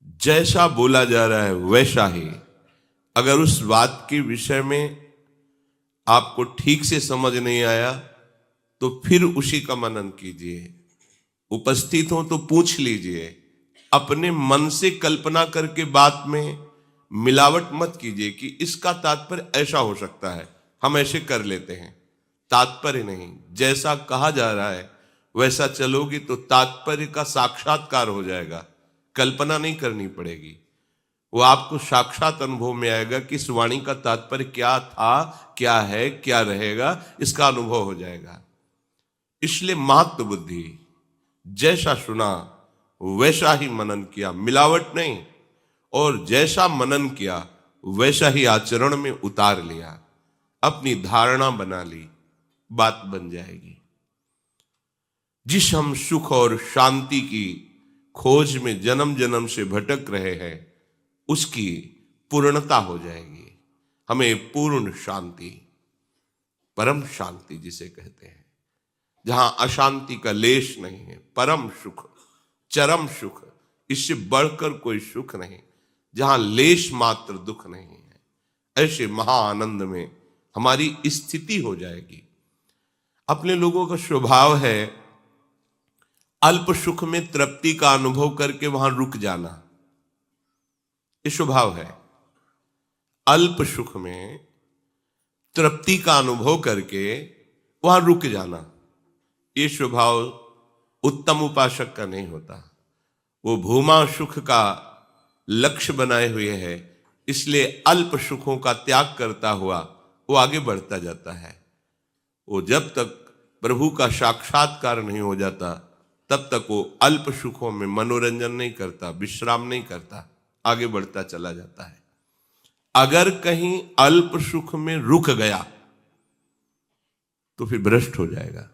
जैसा बोला जा रहा है वैसा ही, अगर उस बात के विषय में आपको ठीक से समझ नहीं आया तो फिर उसी का मनन कीजिए। उपस्थित हो तो पूछ लीजिए। अपने मन से कल्पना करके बात में मिलावट मत कीजिए कि इसका तात्पर्य ऐसा हो सकता है, हम ऐसे कर लेते हैं। तात्पर्य नहीं, जैसा कहा जा रहा है वैसा चलोगी तो तात्पर्य का साक्षात्कार हो जाएगा। कल्पना नहीं करनी पड़ेगी, वो आपको साक्षात अनुभव में आएगा कि इस वाणी का तात्पर्य क्या था, क्या है, क्या रहेगा, इसका अनुभव हो जाएगा। इसलिए महत्व बुद्धि, जैसा सुना वैसा ही मनन किया, मिलावट नहीं, और जैसा मनन किया वैसा ही आचरण में उतार लिया, अपनी धारणा बना ली, बात बन जाएगी। जिस हम सुख और शांति की खोज में जन्म जन्म से भटक रहे हैं उसकी पूर्णता हो जाएगी। हमें पूर्ण शांति, परम शांति जिसे कहते हैं, जहां अशांति का लेश नहीं है, परम सुख, चरम सुख, इससे बढ़कर कोई सुख नहीं, जहां लेश मात्र दुख नहीं है, ऐसे महाआनंद में हमारी स्थिति हो जाएगी। अपने लोगों का स्वभाव है अल्प सुख में तृप्ति का अनुभव करके वहां रुक जाना। ये स्वभाव है, अल्प सुख में तृप्ति का अनुभव करके वहां रुक जाना। ये स्वभाव उत्तम उपासक का नहीं होता। वो भूमा सुख का लक्ष्य बनाए हुए है, इसलिए अल्प सुखों का त्याग करता हुआ वो आगे बढ़ता जाता है। वो जब तक प्रभु का साक्षात्कार नहीं हो जाता तब तक वो अल्प सुखों में मनोरंजन नहीं करता, विश्राम नहीं करता, आगे बढ़ता चला जाता है। अगर कहीं अल्प सुख में रुक गया तो फिर भ्रष्ट हो जाएगा।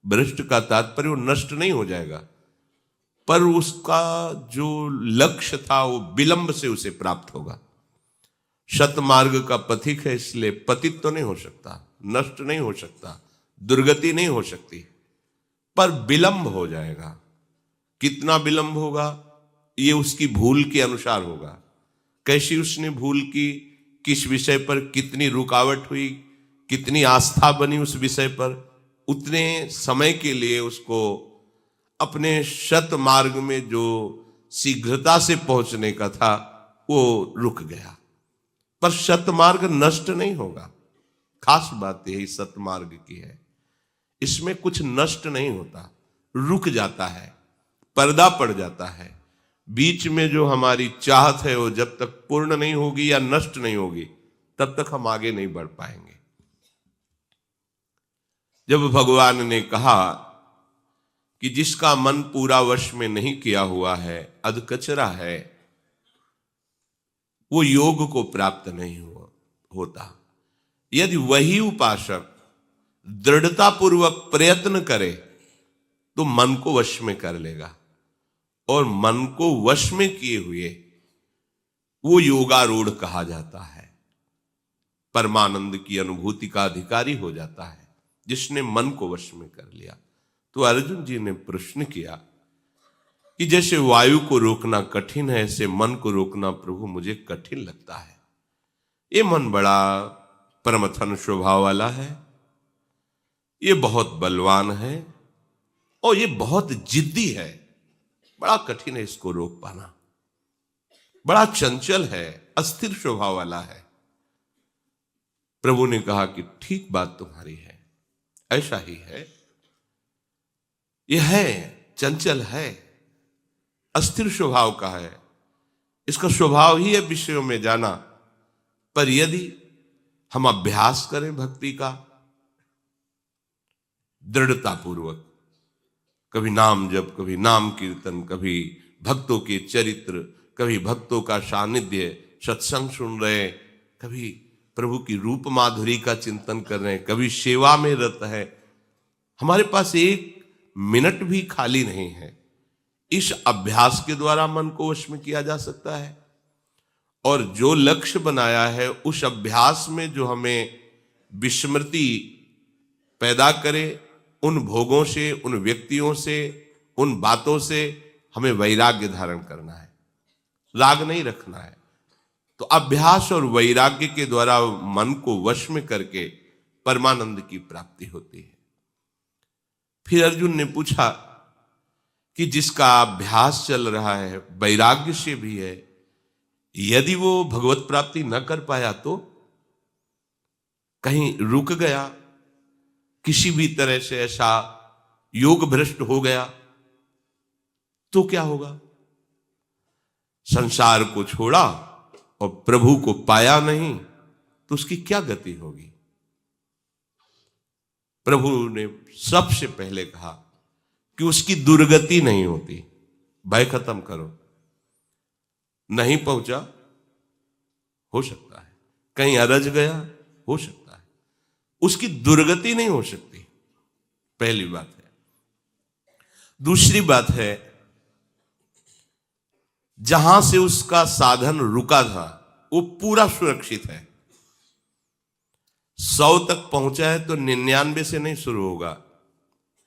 भ्रष्ट का तात्पर्य वो नष्ट नहीं हो जाएगा, पर उसका जो लक्ष्य था वो विलंब से उसे प्राप्त होगा। सतमार्ग का पथिक है, इसलिए पतित तो नहीं हो सकता, नष्ट नहीं हो सकता, दुर्गति नहीं हो सकती, पर विलंब हो जाएगा। कितना विलंब होगा ये उसकी भूल के अनुसार होगा। कैसी उसने भूल की, किस विषय पर कितनी रुकावट हुई, कितनी आस्था बनी उस विषय पर, उतने समय के लिए उसको अपने सत मार्ग में जो शीघ्रता से पहुंचने का था वो रुक गया। पर सतमार्ग नष्ट नहीं होगा। खास बात यही सतमार्ग की है, इसमें कुछ नष्ट नहीं होता, रुक जाता है, पर्दा पड़ जाता है। बीच में जो हमारी चाहत है वो जब तक पूर्ण नहीं होगी या नष्ट नहीं होगी तब तक हम आगे नहीं बढ़ पाएंगे। जब भगवान ने कहा कि जिसका मन पूरा वश में नहीं किया हुआ है, अधकचरा है, वो योग को प्राप्त नहीं होता। यदि वही उपासक दृढ़ता पूर्वक प्रयत्न करे तो मन को वश में कर लेगा, और मन को वश में किए हुए वो योगारूढ़ कहा जाता है। परमानंद की अनुभूति का अधिकारी हो जाता है जिसने मन को वश में कर लिया। तो अर्जुन जी ने प्रश्न किया कि जैसे वायु को रोकना कठिन है, ऐसे मन को रोकना प्रभु मुझे कठिन लगता है। ये मन बड़ा परमथन स्वभाव वाला है, ये बहुत बलवान है और ये बहुत जिद्दी है, बड़ा कठिन है इसको रोक पाना, बड़ा चंचल है, अस्थिर स्वभाव वाला है। प्रभु ने कहा कि ठीक बात तुम्हारी है, ऐसा ही है, यह है, चंचल है, अस्थिर स्वभाव का है, इसका स्वभाव ही है विषयों में जाना। पर यदि हम अभ्यास करें भक्ति का दृढ़ता पूर्वक, कभी नाम जप, कभी नाम कीर्तन, कभी भक्तों के चरित्र, कभी भक्तों का सानिध्य, सत्संग सुन रहे, कभी प्रभु की रूप माधुरी का चिंतन कर रहे हैं, कभी सेवा में रत है, हमारे पास एक मिनट भी खाली नहीं है। इस अभ्यास के द्वारा मन को वश में किया जा सकता है, और जो लक्ष्य बनाया है उस अभ्यास में जो हमें विस्मृति पैदा करे, उन भोगों से, उन व्यक्तियों से, उन बातों से हमें वैराग्य धारण करना है। राग नहीं रखना है। तो अभ्यास और वैराग्य के द्वारा मन को वश में करके परमानंद की प्राप्ति होती है। फिर अर्जुन ने पूछा कि जिसका अभ्यास चल रहा है, वैराग्य से भी है, यदि वो भगवत प्राप्ति न कर पाया तो, कहीं रुक गया, किसी भी तरह से ऐसा योग भ्रष्ट हो गया, तो क्या होगा? संसार को छोड़ा और प्रभु को पाया नहीं तो उसकी क्या गति होगी? प्रभु ने सबसे पहले कहा कि उसकी दुर्गति नहीं होती। भय खत्म करो। नहीं पहुंचा, हो सकता है कहीं अरज गया, हो सकता है, उसकी दुर्गति नहीं हो सकती। पहली बात है। दूसरी बात है, जहां से उसका साधन रुका था वो पूरा सुरक्षित है। 100 तक पहुंचा है तो 99 से नहीं शुरू होगा,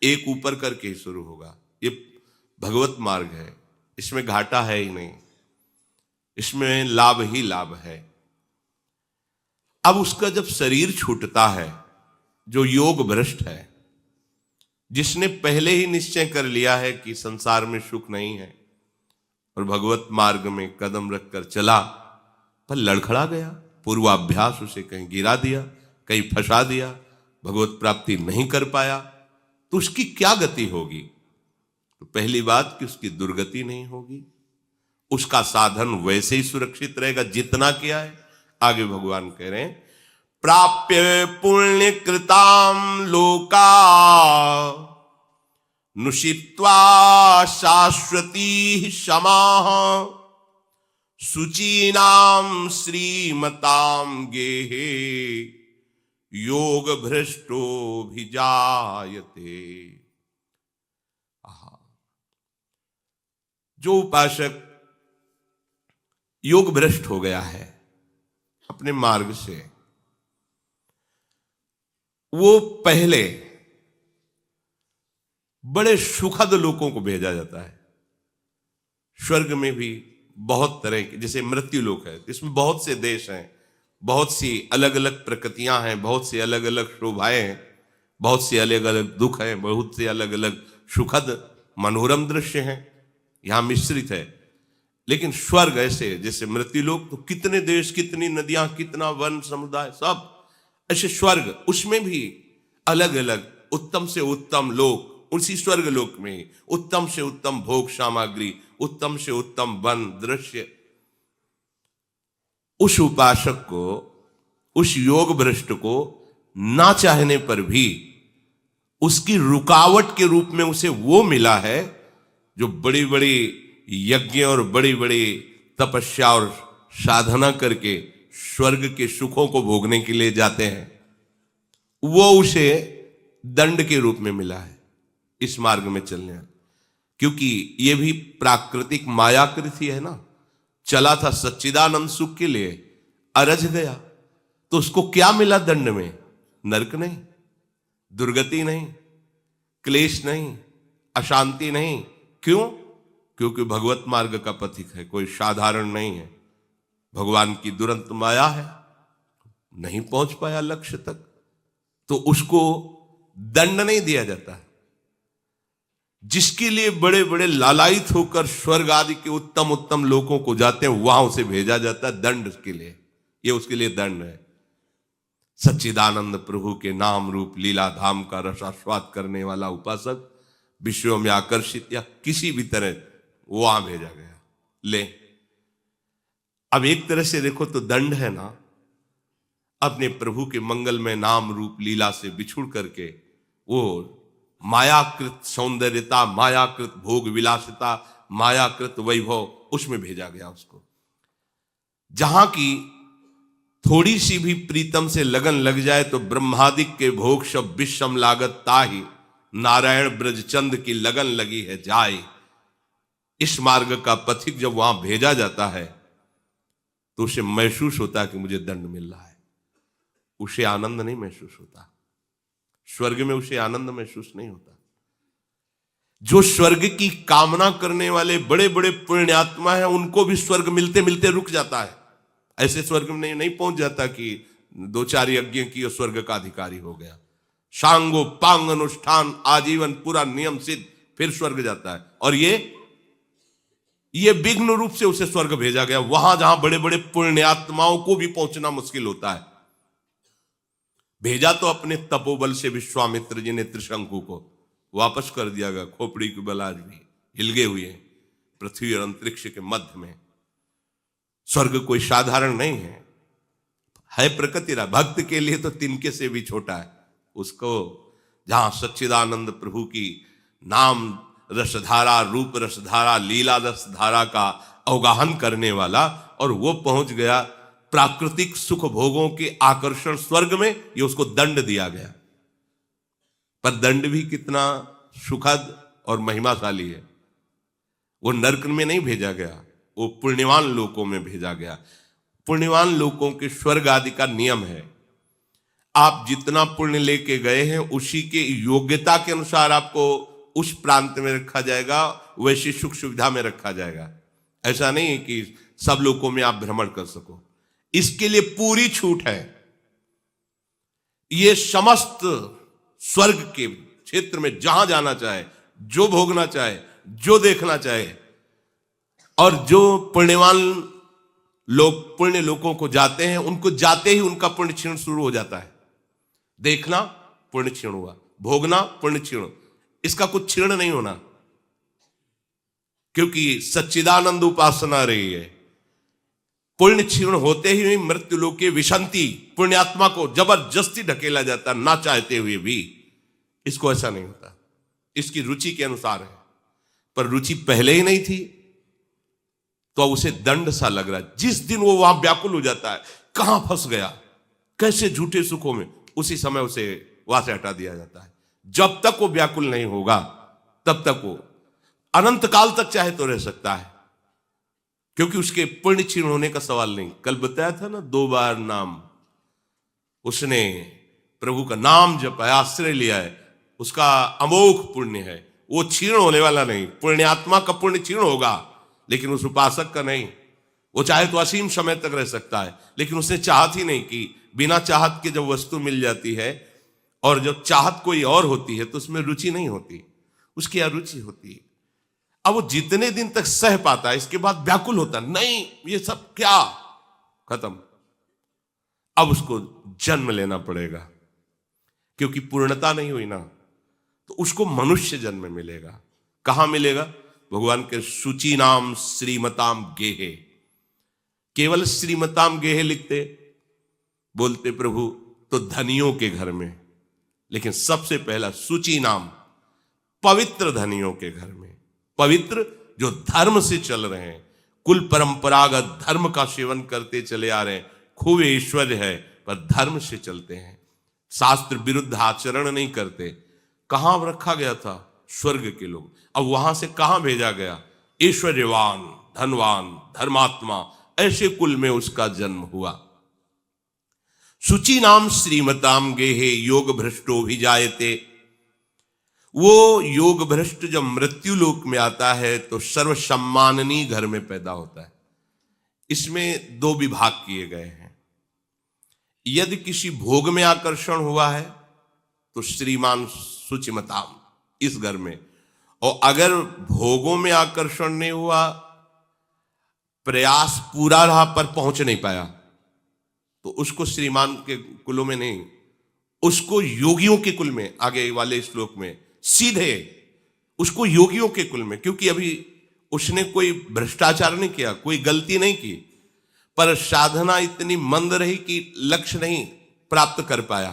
एक ऊपर करके ही शुरू होगा। ये भगवत मार्ग है, इसमें घाटा है ही नहीं, इसमें लाभ ही लाभ है। अब उसका जब शरीर छूटता है, जो योग भ्रष्ट है, जिसने पहले ही निश्चय कर लिया है कि संसार में सुख नहीं है और भगवत मार्ग में कदम रखकर चला, पर लड़खड़ा गया, पूर्वाभ्यास उसे कहीं गिरा दिया, कहीं फंसा दिया, भगवत प्राप्ति नहीं कर पाया, तो उसकी क्या गति होगी? तो पहली बात कि उसकी दुर्गति नहीं होगी, उसका साधन वैसे ही सुरक्षित रहेगा जितना किया है। आगे भगवान कह रहे हैं, प्राप्य पुण्य कृताम लोका नुषित्वा शाश्वती समाः शुचीनाम श्रीमताम गेहे योग भ्रष्टो भी जायते। जो उपासक योग भ्रष्ट हो गया है अपने मार्ग से, वो पहले बड़े सुखद लोकों को भेजा जाता है। स्वर्ग में भी बहुत तरह के, जैसे मृत्यु लोक है, इसमें बहुत से देश हैं, बहुत सी अलग अलग प्रकृतियां हैं, बहुत सी अलग अलग शोभाएं हैं, बहुत से अलग अलग दुख हैं, बहुत से अलग अलग सुखद मनोरम दृश्य हैं, यहां मिश्रित है। लेकिन स्वर्ग ऐसे, जैसे मृत्यु लोक तो कितने देश, कितनी नदियां, कितना वन समुदाय, सब ऐसे स्वर्ग, उसमें भी अलग अलग उत्तम से उत्तम लोक, उसी स्वर्ग लोक में उत्तम से उत्तम भोग सामग्री, उत्तम से उत्तम वन दृश्य। उस उपासक को, उस योग भ्रष्ट को ना चाहने पर भी उसकी रुकावट के रूप में उसे वो मिला है जो बड़ी बड़ी यज्ञ और बड़ी बड़ी तपस्या और साधना करके स्वर्ग के सुखों को भोगने के लिए जाते हैं, वो उसे दंड के रूप में मिला है इस मार्ग में चलने। क्योंकि ये भी प्राकृतिक मायाकृति है ना, चला था सच्चिदानंद सुख के लिए, अरझ गया तो उसको क्या मिला दंड में? नरक नहीं, दुर्गति नहीं, क्लेश नहीं, अशांति नहीं। क्यों? क्योंकि भगवत मार्ग का पथिक है, कोई साधारण नहीं है, भगवान की दुरंत माया है, नहीं पहुंच पाया लक्ष्य तक, तो उसको दंड नहीं दिया जाता। जिसके लिए बड़े बड़े लालायित होकर स्वर्ग आदि के उत्तम उत्तम लोगों को जाते हैं, वहां उसे भेजा जाता है दंड के लिए। ये उसके लिए दंड है। सच्चिदानंद प्रभु के नाम रूप लीला धाम का रसास्वाद करने वाला उपासक विश्व में आकर्षित या किसी भी तरह वहां भेजा गया। ले, अब एक तरह से देखो तो दंड है ना, अपने प्रभु के मंगलमय नाम रूप लीला से बिछुड़ करके वो मायाकृत सौंदर्यता, मायाकृत भोग विलासिता, मायाकृत वैभव, उसमें भेजा गया उसको। जहां की थोड़ी सी भी प्रीतम से लगन लग जाए तो ब्रह्मादिक के भोग सब विषम लागत ताहि, नारायण ब्रजचंद की लगन लगी है जाए। इस मार्ग का पथिक जब वहां भेजा जाता है तो उसे महसूस होता है कि मुझे दंड मिल रहा है, उसे आनंद नहीं महसूस होता। स्वर्ग में उसे आनंद महसूस नहीं होता। जो स्वर्ग की कामना करने वाले बड़े बड़े पुण्यात्मा हैं, उनको भी स्वर्ग मिलते मिलते रुक जाता है। ऐसे स्वर्ग में नहीं पहुंच जाता कि 2-4 यज्ञ की और स्वर्ग का अधिकारी हो गया। सांगो पांग अनुष्ठान आजीवन पूरा नियम सिद्ध, फिर स्वर्ग जाता है। और ये विघ्न रूप से उसे स्वर्ग भेजा गया, वहां जहां बड़े बड़े पुण्यात्माओं को भी पहुंचना मुश्किल होता है। भेजा तो अपने तपोबल से विश्वामित्र जी ने त्रिशंकु को, वापस कर दिया गया। खोपड़ी के बल आज भी हिलगे हुए पृथ्वी और अंतरिक्ष के मध्य में। स्वर्ग कोई साधारण नहीं है प्रकृति रा। भक्त के लिए तो तिनके से भी छोटा है। उसको जहां सच्चिदानंद प्रभु की नाम रसधारा, रूप रसधारा, लीला रसधारा का अवगाहन करने वाला, और वो पहुंच गया प्राकृतिक सुख भोगों के आकर्षण स्वर्ग में, ये उसको दंड दिया गया। पर दंड भी कितना सुखद और महिमाशाली है। वो नरक में नहीं भेजा गया, वो पुण्यवान लोकों में भेजा गया। पुण्यवान लोकों के स्वर्ग आदि का नियम है, आप जितना पुण्य लेके गए हैं उसी के योग्यता के अनुसार आपको उस प्रांत में रखा जाएगा, वैसी सुख सुविधा में रखा जाएगा। ऐसा नहीं है कि सब लोगों में आप भ्रमण कर सको, इसके लिए पूरी छूट है। ये समस्त स्वर्ग के क्षेत्र में जहां जाना चाहे, जो भोगना चाहे, जो देखना चाहे, और जो पुण्यवान लोग पुण्य लोगों को जाते हैं, उनको जाते ही उनका पुण्य क्षीण शुरू हो जाता है। देखना पुण्य क्षीण हुआ, भोगना पुण्य क्षीण, इसका कुछ क्षीण नहीं होना, क्योंकि सच्चिदानंद उपासना रही है। पुण्य क्षीण होते ही मृत्यु लोक के विशंति, पुण्यात्मा को जबरदस्ती ढकेला जाता ना चाहते हुए भी। इसको ऐसा नहीं होता, इसकी रुचि के अनुसार है। पर रुचि पहले ही नहीं थी तो उसे दंड सा लग रहा है। जिस दिन वो वहां व्याकुल हो जाता है, कहां फंस गया, कैसे झूठे सुखों में, उसी समय उसे वहां से हटा दिया जाता है। जब तक वो व्याकुल नहीं होगा तब तक वो अनंत काल तक चाहे तो रह सकता है, क्योंकि उसके पुण्य क्षीण होने का सवाल नहीं। कल बताया था ना, 2 बार नाम उसने प्रभु का नाम जपा, आश्रय लिया है, उसका अमोघ पुण्य है, वो क्षीण होने वाला नहीं। पुण्यात्मा का पुण्य क्षीण होगा, लेकिन उस उपासक का नहीं। वो चाहे तो असीम समय तक रह सकता है, लेकिन उसने चाहत ही नहीं की। बिना चाहत के जब वस्तु मिल जाती है और जब चाहत कोई और होती है तो उसमें रुचि नहीं होती, उसकी अरुचि होती है। अब वो जितने दिन तक सह पाता है, इसके बाद व्याकुल होता नहीं, ये सब क्या, खत्म। अब उसको जन्म लेना पड़ेगा, क्योंकि पूर्णता नहीं हुई ना, तो उसको मनुष्य जन्म मिलेगा। कहां मिलेगा? भगवान के शुचि नाम श्रीमताम गेहे। केवल श्रीमताम गेहे लिखते, बोलते प्रभु तो धनियों के घर में, लेकिन सबसे पहला शुचि नाम, पवित्र धनियों के घर में। पवित्र जो धर्म से चल रहे हैं, कुल परंपरागत धर्म का सेवन करते चले आ रहे हैं, खूब ऐश्वर्य है पर धर्म से चलते हैं, शास्त्र विरुद्ध आचरण नहीं करते। कहां रखा गया था? स्वर्ग के लोग। अब वहां से कहां भेजा गया? ऐश्वर्यवान, धनवान, धर्मात्मा, ऐसे कुल में उसका जन्म हुआ। शुचि नाम श्रीमताम गेहे योग भ्रष्टो भी जायते। वो योग भ्रष्ट जब मृत्यु लोक में आता है तो सर्वसम्माननीय घर में पैदा होता है। इसमें 2 विभाग किए गए हैं। यदि किसी भोग में आकर्षण हुआ है तो श्रीमान शुचिमताम, इस घर में, और अगर भोगों में आकर्षण नहीं हुआ, प्रयास पूरा रहा पर पहुंच नहीं पाया, तो उसको श्रीमान के कुलों में नहीं, उसको योगियों के कुल में, आगे वाले श्लोक में सीधे उसको योगियों के कुल में, क्योंकि अभी उसने कोई भ्रष्टाचार नहीं किया, कोई गलती नहीं की, पर साधना इतनी मंद रही कि लक्ष्य नहीं प्राप्त कर पाया,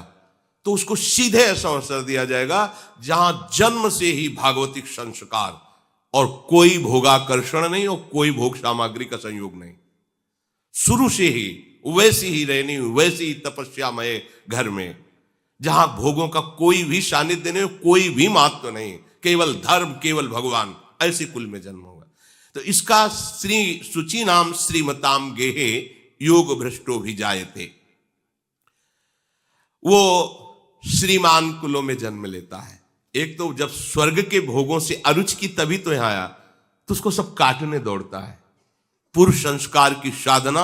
तो उसको सीधे ऐसा अवसर दिया जाएगा जहां जन्म से ही भागवतिक संस्कार और कोई भोगाकर्षण नहीं और कोई भोग सामग्री का संयोग नहीं, शुरू से ही वैसी ही रहनी, वैसी ही तपस्यामय घर में, जहां भोगों का कोई भी सानिध्य नहीं, कोई भी महत्व नहीं, केवल धर्म, केवल भगवान, ऐसे कुल में जन्म होगा। तो इसका श्री शुचि नाम श्रीमताम गेहे योग भ्रष्टो भी जायते। वो श्रीमान कुलों में जन्म लेता है। एक तो जब स्वर्ग के भोगों से अरुचि की तभी तो यहां आया, तो उसको सब काटने दौड़ता है। पूर्व संस्कार की साधना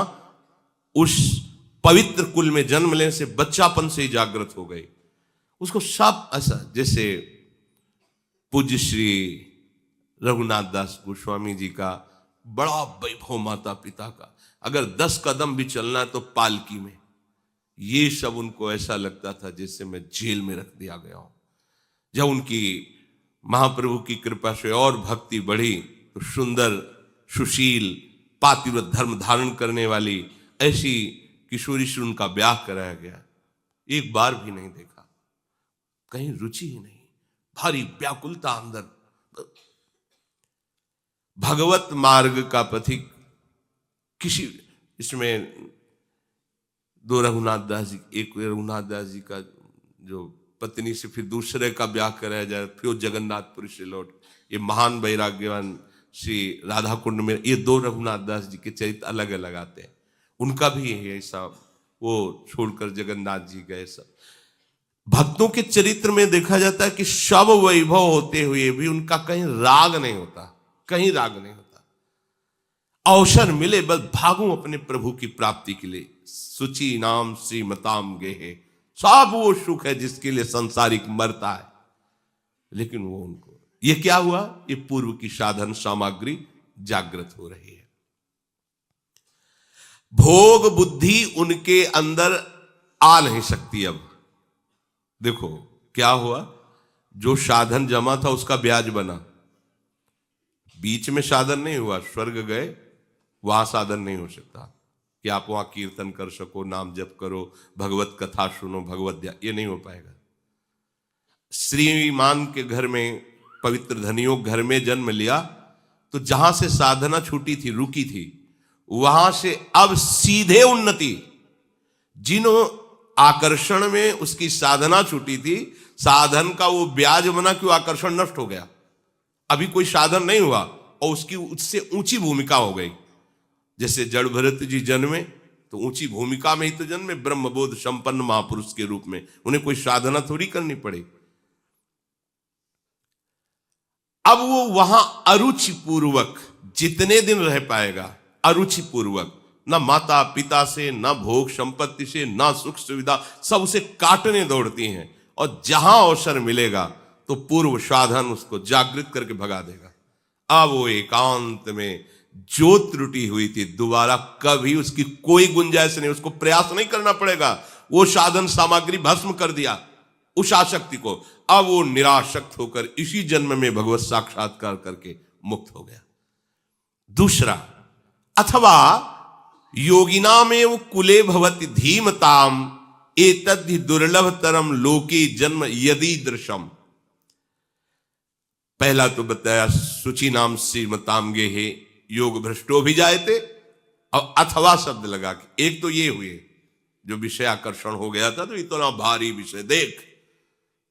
उस पवित्र कुल में जन्म लेने से बच्चापन से ही जागृत हो गई। उसको सब ऐसा, जैसे पूज्य श्री रघुनाथ दास गोस्वामी जी का बड़ा वैभव माता पिता का, अगर 10 कदम भी चलना है तो पालकी में, ये सब उनको ऐसा लगता था जैसे मैं जेल में रख दिया गया हूं। जब उनकी महाप्रभु की कृपा से और भक्ति बढ़ी तो सुंदर सुशील पातिव्रत धर्म धारण करने वाली ऐसी किशोरी से उनका ब्याह कराया गया। एक बार भी नहीं देखा, कहीं रुचि ही नहीं, भारी व्याकुलता अंदर। भगवत मार्ग का पथिक किसी, इसमें दो रघुनाथ दास जी, एक रघुनाथ दास जी का जो पत्नी से फिर दूसरे का ब्याह कराया जाए, फिर जगन्नाथपुरी से लौट, ये महान वैराग्यवान श्री राधा कुंड में, ये दो रघुनाथ दास जी के चरित्र अलग अलग आते हैं। उनका भी यही ऐसा, वो छोड़कर जगन्नाथ जी गए। सब भक्तों के चरित्र में देखा जाता है कि सब वैभव होते हुए भी उनका कहीं राग नहीं होता, कहीं राग नहीं होता। अवसर मिले बस भागूं अपने प्रभु की प्राप्ति के लिए। सुचि नाम श्रीमताम गेहे, सब वो सुख है जिसके लिए संसारिक मरता है। लेकिन वो उनको, ये क्या हुआ, ये पूर्व की साधन सामग्री जागृत हो रही है। भोग बुद्धि उनके अंदर आ नहीं सकती। अब देखो क्या हुआ, जो साधन जमा था उसका ब्याज बना, बीच में साधन नहीं हुआ, स्वर्ग गए वहां साधन नहीं हो सकता कि आप वहां कीर्तन कर सको, नाम जप करो, भगवत कथा सुनो, भगवत ध्यान, ये नहीं हो पाएगा। श्रीमान के घर में, पवित्र धनियों घर में जन्म लिया तो जहां से साधना छूटी थी, रुकी थी, वहां से अब सीधे उन्नति। जिन्हों आकर्षण में उसकी साधना छूटी थी, साधन का वो ब्याज बना कि आकर्षण नष्ट हो गया, अभी कोई साधन नहीं हुआ और उसकी उससे ऊंची भूमिका हो गई। जैसे जड़ भरत जी जन्मे तो ऊंची भूमिका में ही तो जन्मे, ब्रह्मबोध संपन्न महापुरुष के रूप में, उन्हें कोई साधना थोड़ी करनी पड़ी। अब वो वहां अरुचि पूर्वक जितने दिन रह पाएगा, अरुचि पूर्वक, ना माता पिता से, ना भोग संपत्ति से, ना सुख सुविधा, सब उसे काटने दौड़ती हैं। और जहां अवसर मिलेगा तो पूर्व साधन उसको जागृत करके भगा देगा। अब वो एकांत में जो त्रुटि हुई थी दोबारा कभी उसकी कोई गुंजाइश नहीं, उसको प्रयास नहीं करना पड़ेगा। वो साधन सामग्री भस्म कर दिया उस आसक्ति को, अब वो निरासक्त होकर इसी जन्म में भगवत साक्षात्कार करके मुक्त हो गया। दूसरा, अथवा योगिना में वो कुले भवति धीमताम एतद्धि दुर्लभतरम लोके जन्म यदि दृशम। पहला तो बताया सुचि नाम श्रीमताम गेहे योग भ्रष्टो भी जाए थे, और अथवा शब्द लगा के, एक तो ये हुए जो विषय आकर्षण हो गया था, तो इतना भारी विषय,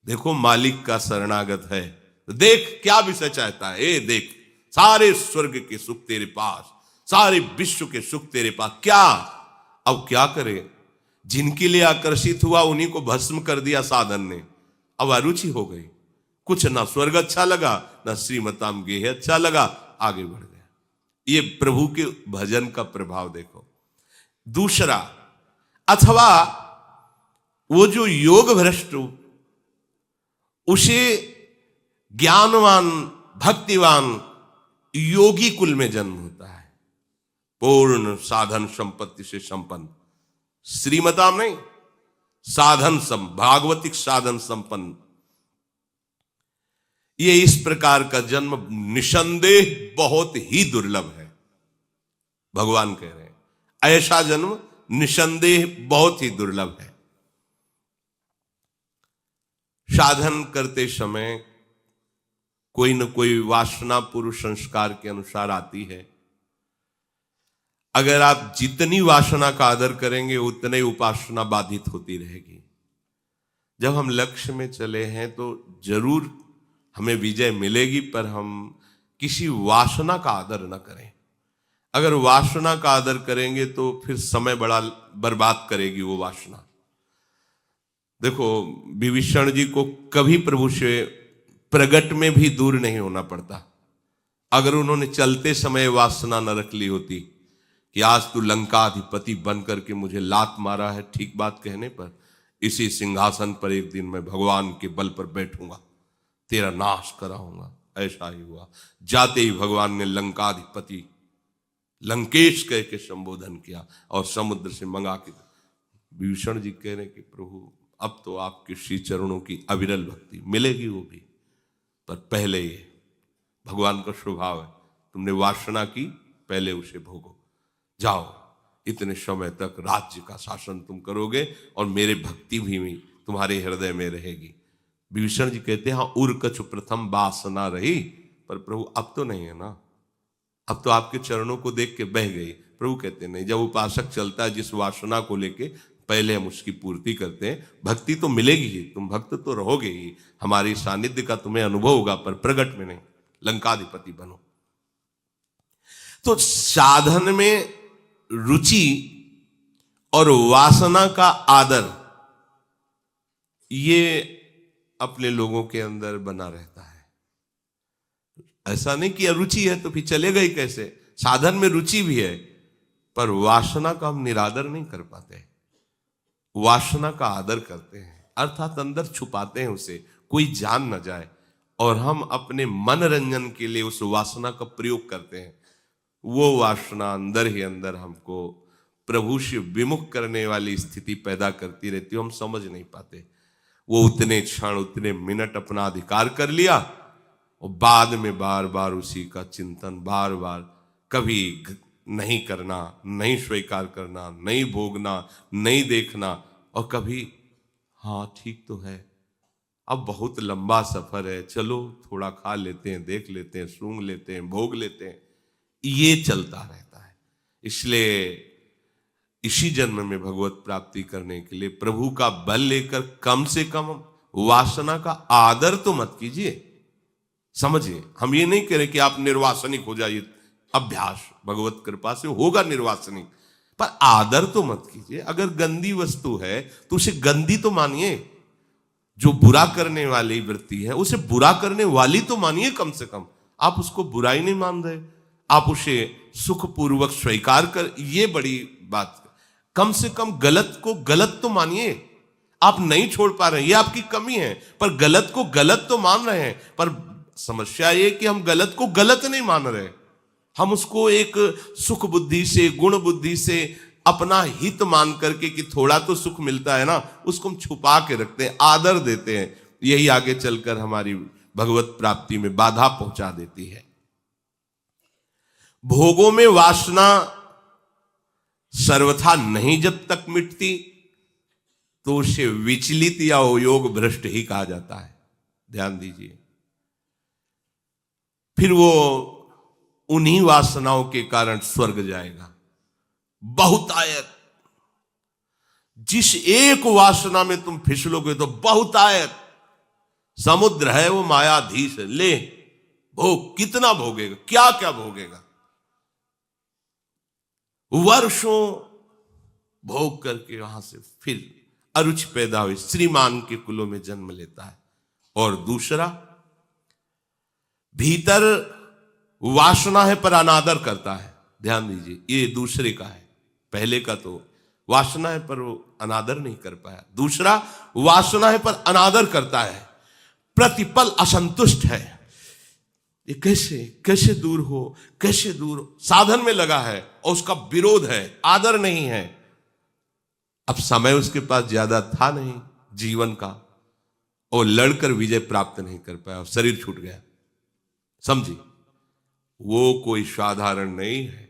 देखो मालिक का शरणागत है, देख क्या विषय चाहता है, ए देख सारे स्वर्ग के सुख तेरे पास, सारे विश्व के सुख तेरे पास, क्या अब क्या करे। जिनके लिए आकर्षित हुआ उन्हीं को भस्म कर दिया साधन ने, अब अरुचि हो गई, कुछ ना स्वर्ग अच्छा लगा ना श्रीमताम गेह अच्छा लगा, आगे बढ़ गया। ये प्रभु के भजन का प्रभाव देखो। दूसरा, अथवा वो जो योग भ्रष्ट उसे ज्ञानवान भक्तिवान योगी कुल में जन्म होता है, पूर्ण साधन संपत्ति से संपन्न, श्रीमताम नहीं, साधन भागवतिक साधन संपन्न। ये इस प्रकार का जन्म निसंदेह बहुत ही दुर्लभ है, भगवान कह रहे हैं ऐसा जन्म निसंदेह बहुत ही दुर्लभ है। साधन करते समय कोई न कोई वासना पूर्व संस्कार के अनुसार आती है। अगर आप जितनी वासना का आदर करेंगे उतनी उपासना बाधित होती रहेगी। जब हम लक्ष्य में चले हैं तो जरूर हमें विजय मिलेगी, पर हम किसी वासना का आदर न करें। अगर वासना का आदर करेंगे तो फिर समय बड़ा बर्बाद करेगी वो वासना। देखो विभीषण जी को कभी प्रभु से प्रगट में भी दूर नहीं होना पड़ता। अगर उन्होंने चलते समय वासना न रख ली होती कि आज तू लंकाधिपति बन करके मुझे लात मारा है ठीक बात कहने पर, इसी सिंहासन पर एक दिन मैं भगवान के बल पर बैठूंगा, तेरा नाश कराऊंगा, ऐसा ही हुआ। जाते ही भगवान ने लंकाधिपति लंकेश कह के संबोधन किया और समुद्र से मंगा के। विभीषण जी कह रहे कि प्रभु अब तो आपके श्री चरणों की अविरल भक्ति मिलेगी, वो भी, पर पहले ये भगवान का स्वभाव है, तुमने वासना की, पहले उसे भोगो। जाओ, इतने समय तक राज्य का शासन तुम करोगे और मेरे भक्ति भी तुम्हारे हृदय में रहेगी। विभीषण जी कहते हैं हाँ, उर कछु प्रथम वासना रही, पर प्रभु अब तो नहीं है ना, अब तो आपके चरणों को देख के बह गई। प्रभु कहते नहीं, जब उपासक चलता है जिस वासना को लेके, पहले हम उसकी पूर्ति करते हैं। भक्ति तो मिलेगी ही, तुम भक्त तो रहोगे ही, हमारी सानिध्य का तुम्हें अनुभव होगा, पर प्रगट में नहीं। लंकाधिपति बनो। तो साधन में रुचि और वासना का आदर, ये अपने लोगों के अंदर बना रहता है। ऐसा नहीं कि रुचि है तो फिर चलेगा ही कैसे, साधन में रुचि भी है, पर वासना का हम निरादर नहीं कर पाते, वासना का आदर करते हैं, अर्थात अंदर छुपाते हैं उसे, कोई जान न जाए, और हम अपने मनोरंजन के लिए उस वासना का प्रयोग करते हैं। वो वासना अंदर ही अंदर हमको प्रभु से विमुख करने वाली स्थिति पैदा करती रहती है, हम समझ नहीं पाते। वो उतने क्षण, उतने मिनट अपना अधिकार कर लिया और बाद में बार बार उसी का चिंतन, बार बार कभी नहीं करना, नहीं स्वीकार करना, नहीं भोगना, नहीं देखना, और कभी हाँ ठीक तो है, अब बहुत लंबा सफर है, चलो थोड़ा खा लेते हैं, देख लेते हैं, सूंघ लेते हैं, भोग लेते हैं, ये चलता रहता है। इसलिए इसी जन्म में भगवत प्राप्ति करने के लिए प्रभु का बल लेकर कम से कम वासना का आदर तो मत कीजिए। समझिए, हम ये नहीं कह रहे कि आप निर्वासनिक हो जाइए, अभ्यास भगवत कृपा से होगा निर्वासनिक, पर आदर तो मत कीजिए। अगर गंदी वस्तु है तो उसे गंदी तो मानिए, जो बुरा करने वाली वृत्ति है उसे बुरा करने वाली तो मानिए। कम से कम आप उसको बुराई नहीं मान रहे, आप उसे सुखपूर्वक स्वीकार कर, ये बड़ी बात। कम से कम गलत को गलत तो मानिए। आप नहीं छोड़ पा रहे हैं, ये आपकी कमी है, पर गलत को गलत तो मान रहे हैं। पर समस्या ये कि हम गलत को गलत नहीं मान रहे, हम उसको एक सुख बुद्धि से, गुण बुद्धि से, अपना हित मान करके कि थोड़ा तो सुख मिलता है ना, उसको हम छुपा के रखते हैं, आदर देते हैं। यही आगे चलकर हमारी भगवत प्राप्ति में बाधा पहुंचा देती है। भोगों में वासना सर्वथा नहीं जब तक मिटती तो उसे विचलित या योग भ्रष्ट ही कहा जाता है। ध्यान दीजिए, फिर वो उन्हीं वासनाओं के कारण स्वर्ग जाएगा। बहुतायत, जिस एक वासना में तुम फिसलोगे तो बहुतायत समुद्र है, वो मायाधीश है, ले भोग, कितना भोगेगा, क्या क्या भोगेगा। वर्षों भोग करके वहां से फिर अरुचि पैदा हुई, श्रीमान के कुलों में जन्म लेता है। और दूसरा, भीतर वासना है पर अनादर करता है। ध्यान दीजिए, ये दूसरे का है। पहले का तो वासना है पर वो अनादर नहीं कर पाया, दूसरा वासना है पर अनादर करता है, प्रतिपल असंतुष्ट है। ये कैसे कैसे दूर हो, कैसे दूर हो, साधन में लगा है और उसका विरोध है, आदर नहीं है। अब समय उसके पास ज्यादा था नहीं जीवन का, और लड़कर विजय प्राप्त नहीं कर पाया, शरीर छूट गया। समझी, वो कोई साधारण नहीं है।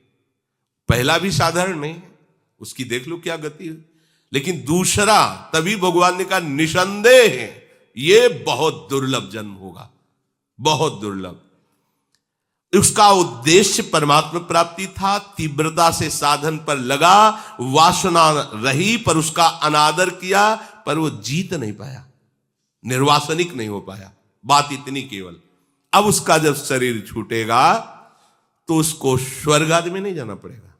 पहला भी साधारण नहीं है, उसकी देख लो क्या गति है। लेकिन दूसरा, तभी भगवान ने कहा निसंदेह है ये बहुत दुर्लभ जन्म होगा, बहुत दुर्लभ। उसका उद्देश्य परमात्मा प्राप्ति था, तीव्रता से साधन पर लगा, वासना रही पर उसका अनादर किया, पर वो जीत नहीं पाया, निर्वासनिक नहीं हो पाया। बात इतनी केवल। अब उसका जब शरीर छूटेगा तो उसको स्वर्ग आदि में नहीं जाना पड़ेगा,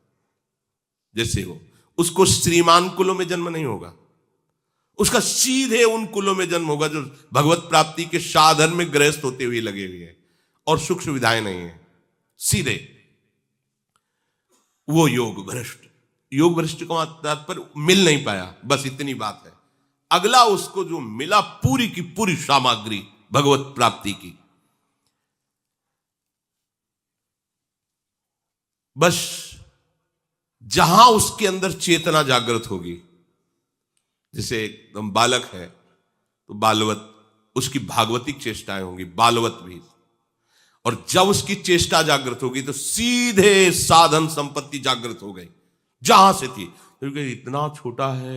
जैसे हो उसको श्रीमान कुलों में जन्म नहीं होगा, उसका सीधे उन कुलों में जन्म होगा जो भगवत प्राप्ति के साधन में गृहस्थ होते हुए लगे हुए हैं और सुख सुविधाएं नहीं है, सीधे वो योग भ्रष्ट का तात्पर्य मिल नहीं पाया, बस इतनी बात है। अगला उसको जो मिला पूरी की पूरी सामग्री भगवत प्राप्ति की, बस जहां उसके अंदर चेतना जागृत होगी, जैसे एकदम बालक है तो बालवत उसकी भागवतिक चेष्टाएं होंगी, बालवत भी, और जब उसकी चेष्टा जागृत होगी तो सीधे साधन संपत्ति जागृत हो गई जहां से थी, क्योंकि इतना छोटा है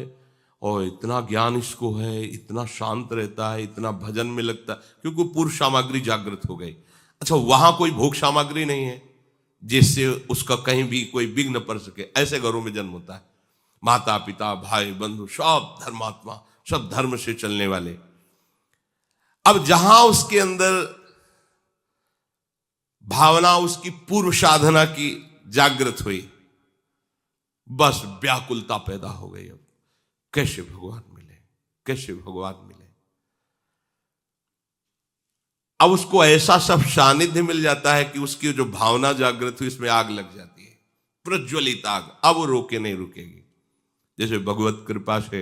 और इतना ज्ञान इसको है, इतना शांत रहता है, इतना भजन में लगता है, क्योंकि पूर्व सामग्री जागृत हो गई। अच्छा, वहां कोई भोग सामग्री नहीं है जिससे उसका कहीं भी कोई विघ्न पड़ सके, ऐसे घरों में जन्म होता है। माता पिता भाई बंधु सब धर्मात्मा, सब धर्म से चलने वाले। अब जहां उसके अंदर भावना उसकी पूर्व साधना की जागृत हुई, बस व्याकुलता पैदा हो गई। अब कैसे भगवान मिले, कैसे भगवान मिले। अब उसको ऐसा सब सानिध्य मिल जाता है कि उसकी जो भावना जागृत हुई इसमें आग लग जाती है, प्रज्वलित आग, अब वो रोके नहीं रुकेगी। जैसे भगवत कृपा से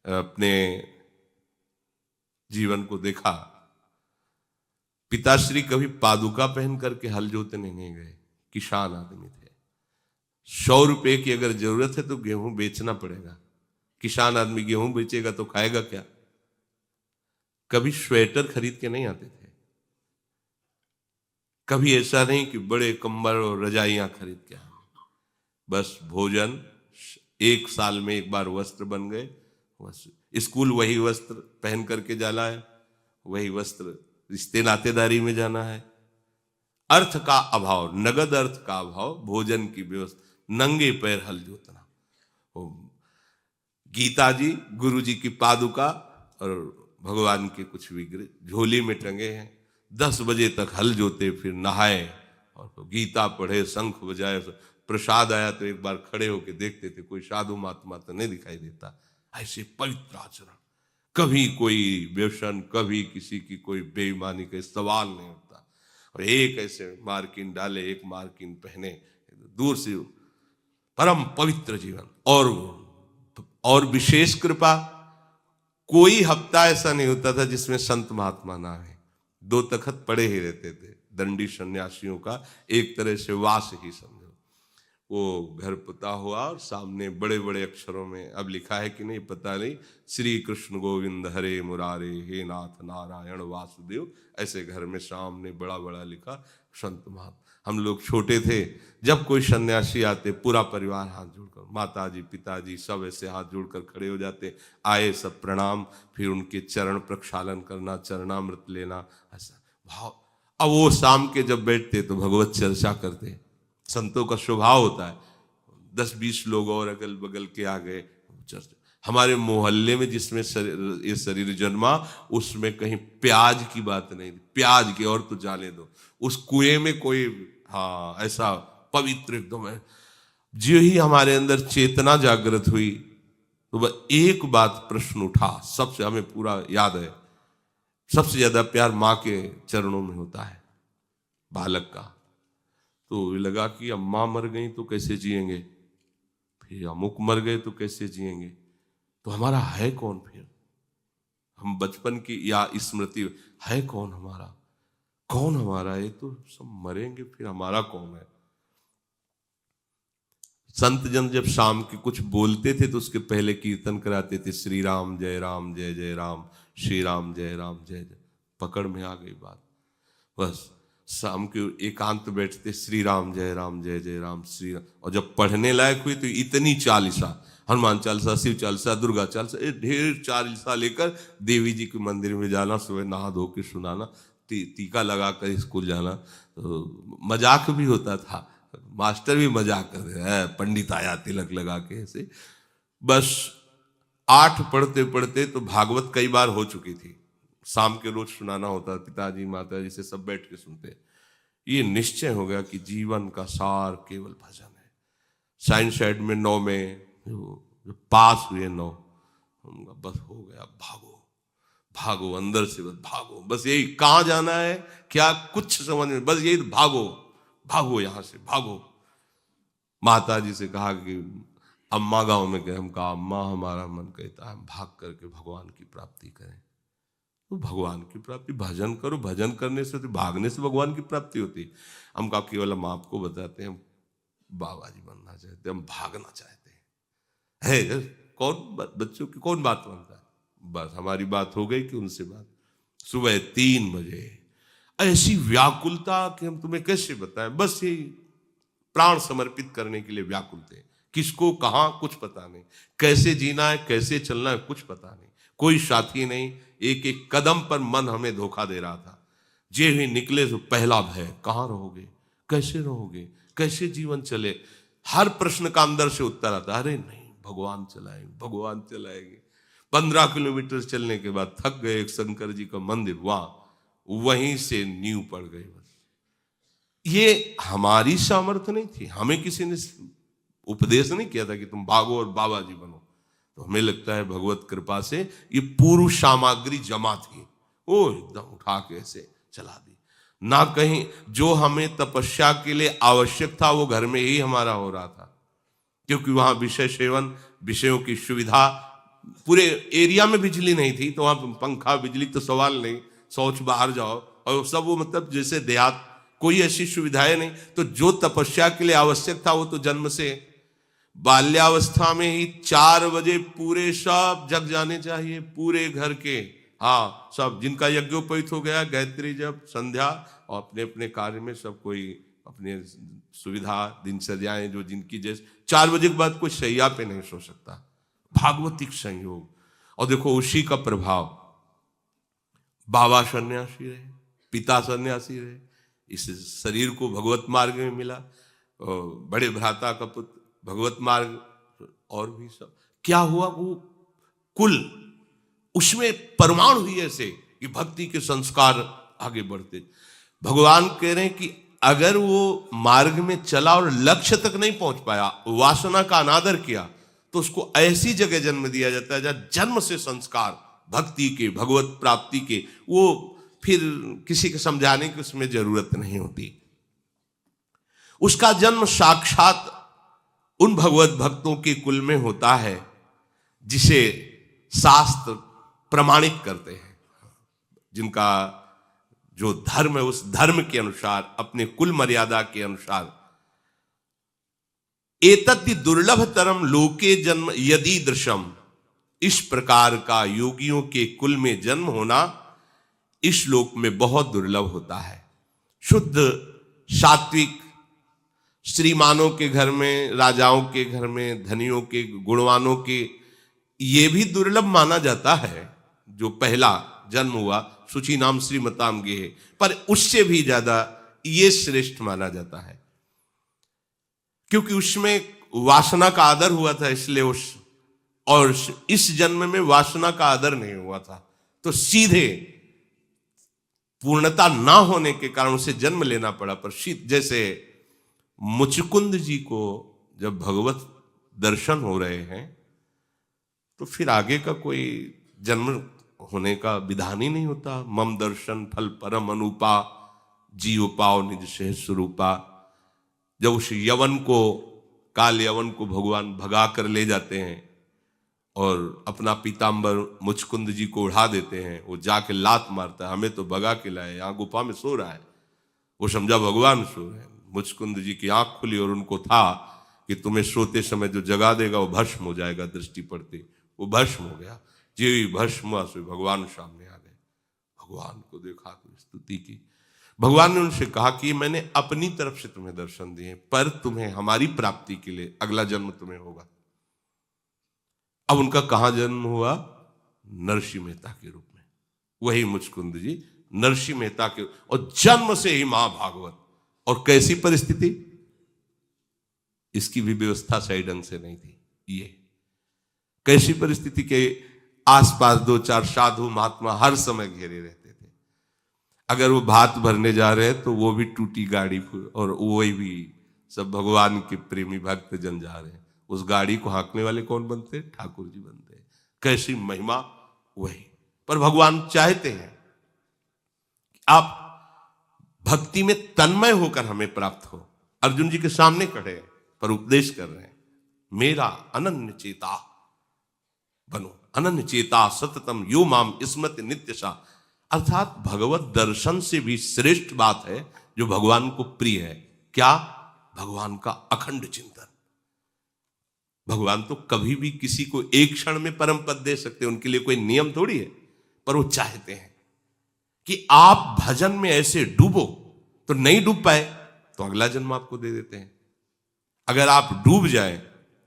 अपने जीवन को देखा, पिताश्री कभी पादुका पहन करके हल जोतने नहीं गए, किसान आदमी थे। 100 रुपए की अगर जरूरत है तो गेहूं बेचना पड़ेगा, किसान आदमी गेहूं बेचेगा तो खाएगा क्या। कभी स्वेटर खरीद के नहीं आते थे, कभी ऐसा नहीं कि बड़े कंबल और रजाइयां खरीद के आए, बस भोजन, 1 साल में एक बार वस्त्र बन गए, स्कूल वही वस्त्र पहन करके जाना है, वही वस्त्र रिश्ते नातेदारी में जाना है। अर्थ का अभाव, नगद अर्थ का अभाव, भोजन की व्यवस्था, नंगे पैर हल जोतना। गीता जी, गुरु जी की पादुका और भगवान के कुछ विग्रह झोली में टंगे हैं। 10 बजे तक हल जोते, फिर नहाए और गीता पढ़े, शंख बजाए। प्रसाद आया तो एक बार खड़े होके देखते थे, कोई साधु महात्मा तो नहीं दिखाई देता। ऐसे पवित्र आचरण, कभी कोई व्यसन, कभी किसी की कोई बेईमानी का सवाल नहीं होता। और एक ऐसे मार्किन डाले, एक मार्किन पहने, दूर से परम पवित्र जीवन। और विशेष कृपा, कोई हफ्ता ऐसा नहीं होता था जिसमें संत महात्मा ना आए। 2 तखत पड़े ही रहते थे दंडी सन्यासियों का, एक तरह से वास ही समझो। वो घर पुता हुआ और सामने बड़े बड़े अक्षरों में, अब लिखा है कि नहीं पता नहीं, श्री कृष्ण गोविंद हरे मुरारे, हे नाथ नारायण वासुदेव, ऐसे घर में सामने बड़ा बड़ा लिखा संत महात्मा। हम लोग छोटे थे, जब कोई सन्यासी आते पूरा परिवार हाथ जोड़कर, माता जी पिताजी सब ऐसे हाथ जोड़कर खड़े हो जाते, आए सब प्रणाम, फिर उनके चरण प्रक्षालन करना, चरणामृत लेना, ऐसा भाव। अब वो शाम के जब बैठते तो भगवत चर्चा करते, संतों का स्वभाव होता है। 10-20 लोग और अगल बगल के आ गए, चर्चा। हमारे मोहल्ले में जिसमें ये शरीर जन्मा, उसमें कहीं प्याज की बात नहीं थी, प्याज की और तो जाने दो। उस कुएं में कोई, हाँ, ऐसा पवित्र एकदम है। जो ही हमारे अंदर चेतना जागृत हुई तो वह एक बात प्रश्न उठा, सबसे हमें पूरा याद है, सबसे ज्यादा प्यार माँ के चरणों में होता है बालक का। तो लगा कि अम्मा मर गई तो कैसे जिएंगे, फिर अमुक मर गए तो कैसे जिएंगे, तो हमारा है कौन। फिर हम बचपन की या स्मृति है कौन हमारा, कौन हमारा, ये तो सब मरेंगे, फिर हमारा कौन है। संत जन जब शाम के कुछ बोलते थे तो उसके पहले कीर्तन कराते थे, श्री राम जय जय राम, श्री राम जय जय। पकड़ में आ गई बात, बस शाम के एकांत बैठते, श्री राम जय जय राम, श्री राम। और जब पढ़ने लायक हुई तो इतनी चालीसा, हनुमान चालीसा, शिव चालीसा, दुर्गा चालीसा, ये ढेर चालीसा लेकर देवी जी के मंदिर में जाना, सुबह नहा धो के सुनाना, टीका लगा कर स्कूल जाना। तो मजाक भी होता था, मास्टर भी मजाक कर रहे हैं, पंडित आया तिलक लगा के ऐसे। बस 8 पढ़ते पढ़ते तो भागवत कई बार हो चुकी थी, शाम के रोज सुनाना होता, पिताजी माताजी से सब बैठ के सुनते। ये निश्चय हो गया कि जीवन का सार केवल भजन है। साइंस साइड में 9 में जो पास हुए 9, बस हो गया, भागो भागो, अंदर से बस भागो, बस यही, कहाँ जाना है क्या कुछ समझ नहीं, बस यही, भागो भागो यहां से भागो। माता जी से कहा कि अम्मा गांव में गए, हम कहा अम्मा हमारा मन कहता है हम भाग करके भगवान की प्राप्ति करें। तो भगवान की प्राप्ति, भजन करो, भजन करने से तो भागने से भगवान की प्राप्ति होती है। हम कहा केवल हम आपको बताते हैं, हम बाबा जी बनना चाहते हैं, हम भागना चाहते हैं। है कौन बच्चों की कौन बात मानता है? बस हमारी बात हो गई कि उनसे बात। सुबह 3 बजे ऐसी व्याकुलता कि हम तुम्हें कैसे बताएं, बस यही प्राण समर्पित करने के लिए व्याकुल थे। किसको कहां कुछ पता नहीं, कैसे जीना है कैसे चलना है कुछ पता नहीं, कोई साथी नहीं, एक एक कदम पर मन हमें धोखा दे रहा था। जे भी निकले तो पहला भय, कहां रहोगे, कैसे रहोगे, कैसे जीवन चले। हर प्रश्न का अंदर से उत्तर आता, अरे नहीं भगवान चलाएंगे, भगवान चलाएंगे। 15 किलोमीटर चलने के बाद थक गए, एक शंकर जी का मंदिर, वहीं से नींव पड़ गई। बस ये हमारी सामर्थ्य नहीं थी, हमें किसी ने उपदेश नहीं किया था कि तुम भागो और बाबा जी बनो। तो हमें लगता है भगवत कृपा से ये पूर्व सामग्री जमा थी, वो एकदम उठा के ऐसे चला दी। ना कहीं जो हमें तपस्या के लिए आवश्यक था वो घर में ही हमारा हो रहा था, क्योंकि वहां विषय सेवन, विषयों की सुविधा, पूरे एरिया में बिजली नहीं थी, तो वहां पंखा बिजली तो सवाल नहीं, शौच बाहर जाओ, और सब वो मतलब जैसे देहात, कोई ऐसी सुविधाएं नहीं। तो जो तपस्या के लिए आवश्यक था वो तो जन्म से, बाल्यावस्था में ही 4 बजे पूरे सब जग जाने चाहिए, पूरे घर के, हाँ सब, जिनका यज्ञोपवीत हो गया, गायत्री जप, संध्या, और अपने अपने कार्य में सब कोई अपने सुविधा, दिनचर्याएं जो जिनकी, जैसे 4 बजे के बाद कोई शैया पे नहीं सो सकता। भागवतिक संयोग। और देखो उसी का प्रभाव, बाबा सन्यासी रहे, पिता सन्यासी रहे, इस शरीर को भगवत मार्ग में मिला, बड़े भ्राता का पुत्र भगवत मार्ग, और भी सब क्या हुआ, वो कुल उसमें परमाणु हुई ऐसे कि भक्ति के संस्कार आगे बढ़ते। भगवान कह रहे हैं कि अगर वो मार्ग में चला और लक्ष्य तक नहीं पहुंच पाया, वासना का अनादर किया, तो उसको ऐसी जगह जन्म दिया जाता है जहां जन्म से संस्कार भक्ति के, भगवत प्राप्ति के, वो फिर किसी के समझाने की उसमें जरूरत नहीं होती। उसका जन्म साक्षात उन भगवत भक्तों के कुल में होता है जिसे शास्त्र प्रमाणित करते हैं, जिनका जो धर्म है उस धर्म के अनुसार, अपने कुल मर्यादा के अनुसार, एतद् दुर्लभतरम लोके जन्म यदि दृशम, इस प्रकार का योगियों के कुल में जन्म होना इस लोक में बहुत दुर्लभ होता है। शुद्ध सात्विक श्रीमानों के घर में, राजाओं के घर में, धनियों के, गुणवानों के, ये भी दुर्लभ माना जाता है। जो पहला जन्म हुआ सुचि नाम श्रीमताम गे, पर उससे भी ज्यादा ये श्रेष्ठ माना जाता है, क्योंकि उसमें वासना का आदर हुआ था, इसलिए उस, और इस जन्म में वासना का आदर नहीं हुआ था, तो सीधे पूर्णता ना होने के कारण उसे जन्म लेना पड़ा। पर जैसे मुचकुंद जी को जब भगवत दर्शन हो रहे हैं, तो फिर आगे का कोई जन्म होने का विधान ही नहीं होता। मम दर्शन फल परम अनुपा, जीव पाओ निज से स्वरूपा। जब उस यवन को, काल यवन को भगवान भगा कर ले जाते हैं और अपना पीताम्बर मुचकुंद जी को उड़ा देते हैं, वो जाके लात मारता है, हमें तो भगा के लाए, यहाँ गुफा में सो रहा है। वो समझा भगवान सो रहे हैं। मुचकुंद जी की आंख खुली और उनको था कि तुम्हें सोते समय जो जगा देगा वो भस्म हो जाएगा, दृष्टि पड़ते वो भस्म हो गया। जी भस्म हुआ से भगवान सामने आ गए, भगवान को देखा तो स्तुति की। भगवान ने उनसे कहा कि मैंने अपनी तरफ से तुम्हें दर्शन दिए, पर तुम्हें हमारी प्राप्ति के लिए अगला जन्म तुम्हें होगा। अब उनका कहां जन्म हुआ? नरसिंह मेहता के रूप में। वही मुचकुंद जी नरसिंह मेहता के, और जन्म से ही महाभागवत। और कैसी परिस्थिति, इसकी भी व्यवस्था सही ढंग से नहीं थी। ये कैसी परिस्थिति के आसपास 2-4 साधु महात्मा हर समय घेरे रहते थे। अगर वो भात भरने जा रहे हैं तो वो भी टूटी गाड़ी, और वही भी सब भगवान के प्रेमी भक्त जन जा रहे हैं। उस गाड़ी को हाँकने वाले कौन बनते? ठाकुर जी बनते। कैसी महिमा वही। पर भगवान चाहते हैं कि आप भक्ति में तन्मय होकर हमें प्राप्त हो। अर्जुन जी के सामने खड़े हैं पर उपदेश कर रहे हैं, मेरा अनन्य चेता बनो, अनन्य चेता सततम यो माम स्मृति नित्यशा। अर्थात भगवत दर्शन से भी श्रेष्ठ बात है जो भगवान को प्रिय है, क्या? भगवान का अखंड चिंतन। भगवान तो कभी भी किसी को एक क्षण में परम पद दे सकते हैं, उनके लिए कोई नियम थोड़ी है, पर वो चाहते हैं कि आप भजन में ऐसे डूबो। तो नहीं डूब पाए तो अगला जन्म आपको दे देते हैं। अगर आप डूब जाए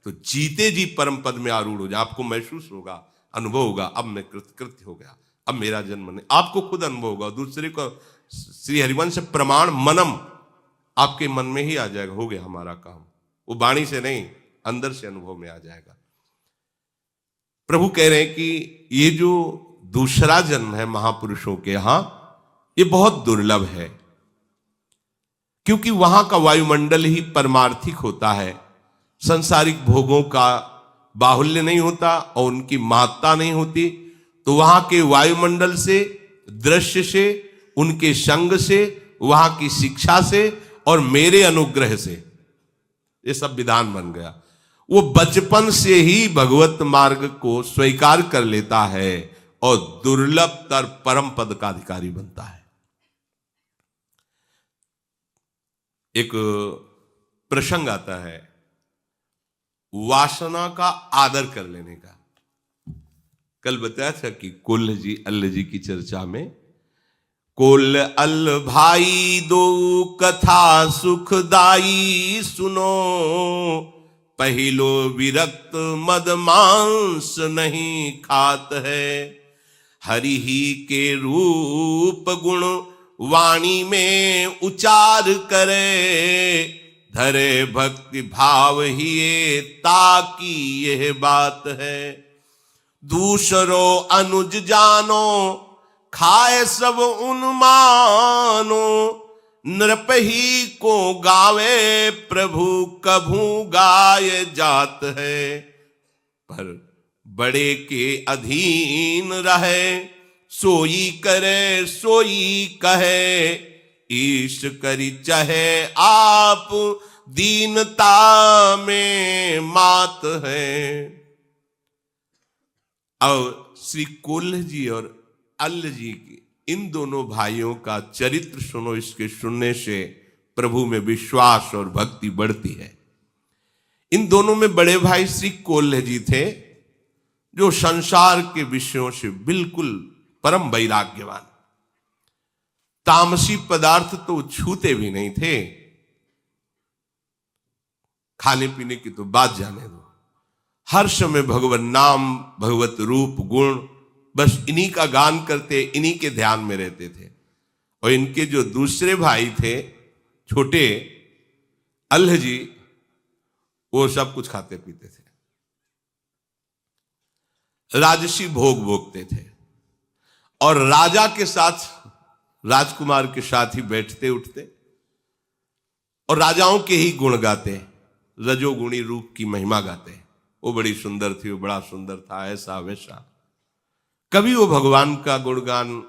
तो जीते जी परम पद में आरूढ़ हो जाए, आपको महसूस होगा, अनुभव होगा, अब मैं कृतकृत्य हो गया, अब मेरा जन्म नहीं। आपको खुद अनुभव होगा, दूसरे को श्री हरिवंश प्रमाण मनम आपके मन में ही आ जाएगा, हो गया हमारा काम। वो वाणी से नहीं, अंदर से अनुभव में आ जाएगा। प्रभु कह रहे हैं कि ये जो दूसरा जन्म है महापुरुषों के यहां, ये बहुत दुर्लभ है, क्योंकि वहां का वायुमंडल ही परमार्थिक होता है। संसारिक भोगों का बाहुल्य नहीं होता और उनकी महत्ता नहीं होती। तो वहां के वायुमंडल से, दृश्य से, उनके संग से, वहां की शिक्षा से और मेरे अनुग्रह से ये सब विधान बन गया। वो बचपन से ही भगवत मार्ग को स्वीकार कर लेता है और दुर्लभतर परम पद का अधिकारी बनता है। एक प्रसंग आता है वासना का आदर कर लेने का। कल बताया था कि कोल्ह जी अल्ल जी की चर्चा में, कोल्ह अल्ल भाई दो कथा सुखदाई सुनो, पहिलो विरक्त मद मांस नहीं खात है, हरि ही के रूप गुण वाणी में उचार करे, धरे भक्ति भाव ही ताकि यह बात है, दूसरो अनुज जानो खाए सब उन्मानो, नृप ही को गावे प्रभु कभू गाय जात है, पर बड़े के अधीन रहे सोई करे सोई कहे, ईश करी चाहे आप दीनता में मात है। और श्री कोल्ह जी और अल्ल जी की इन दोनों भाइयों का चरित्र सुनो, इसके सुनने से प्रभु में विश्वास और भक्ति बढ़ती है। इन दोनों में बड़े भाई श्री कोल्ह जी थे, जो संसार के विषयों से बिल्कुल परम वैराग्यवान, तामसी पदार्थ तो छूते भी नहीं थे, खाने पीने की तो बात जाने दो, हर समय भगवत नाम, भगवत रूप गुण, बस इन्हीं का गान करते, इन्हीं के ध्यान में रहते थे। और इनके जो दूसरे भाई थे छोटे अल्ह जी, वो सब कुछ खाते पीते थे, राजसी भोग भोगते थे और राजा के साथ, राजकुमार के साथ ही बैठते उठते और राजाओं के ही गुण गाते, रजोगुणी रूप की महिमा गाते। वो बड़ी सुंदर थी, वो बड़ा सुंदर था, ऐसा वैसा। कभी वो भगवान का गुणगान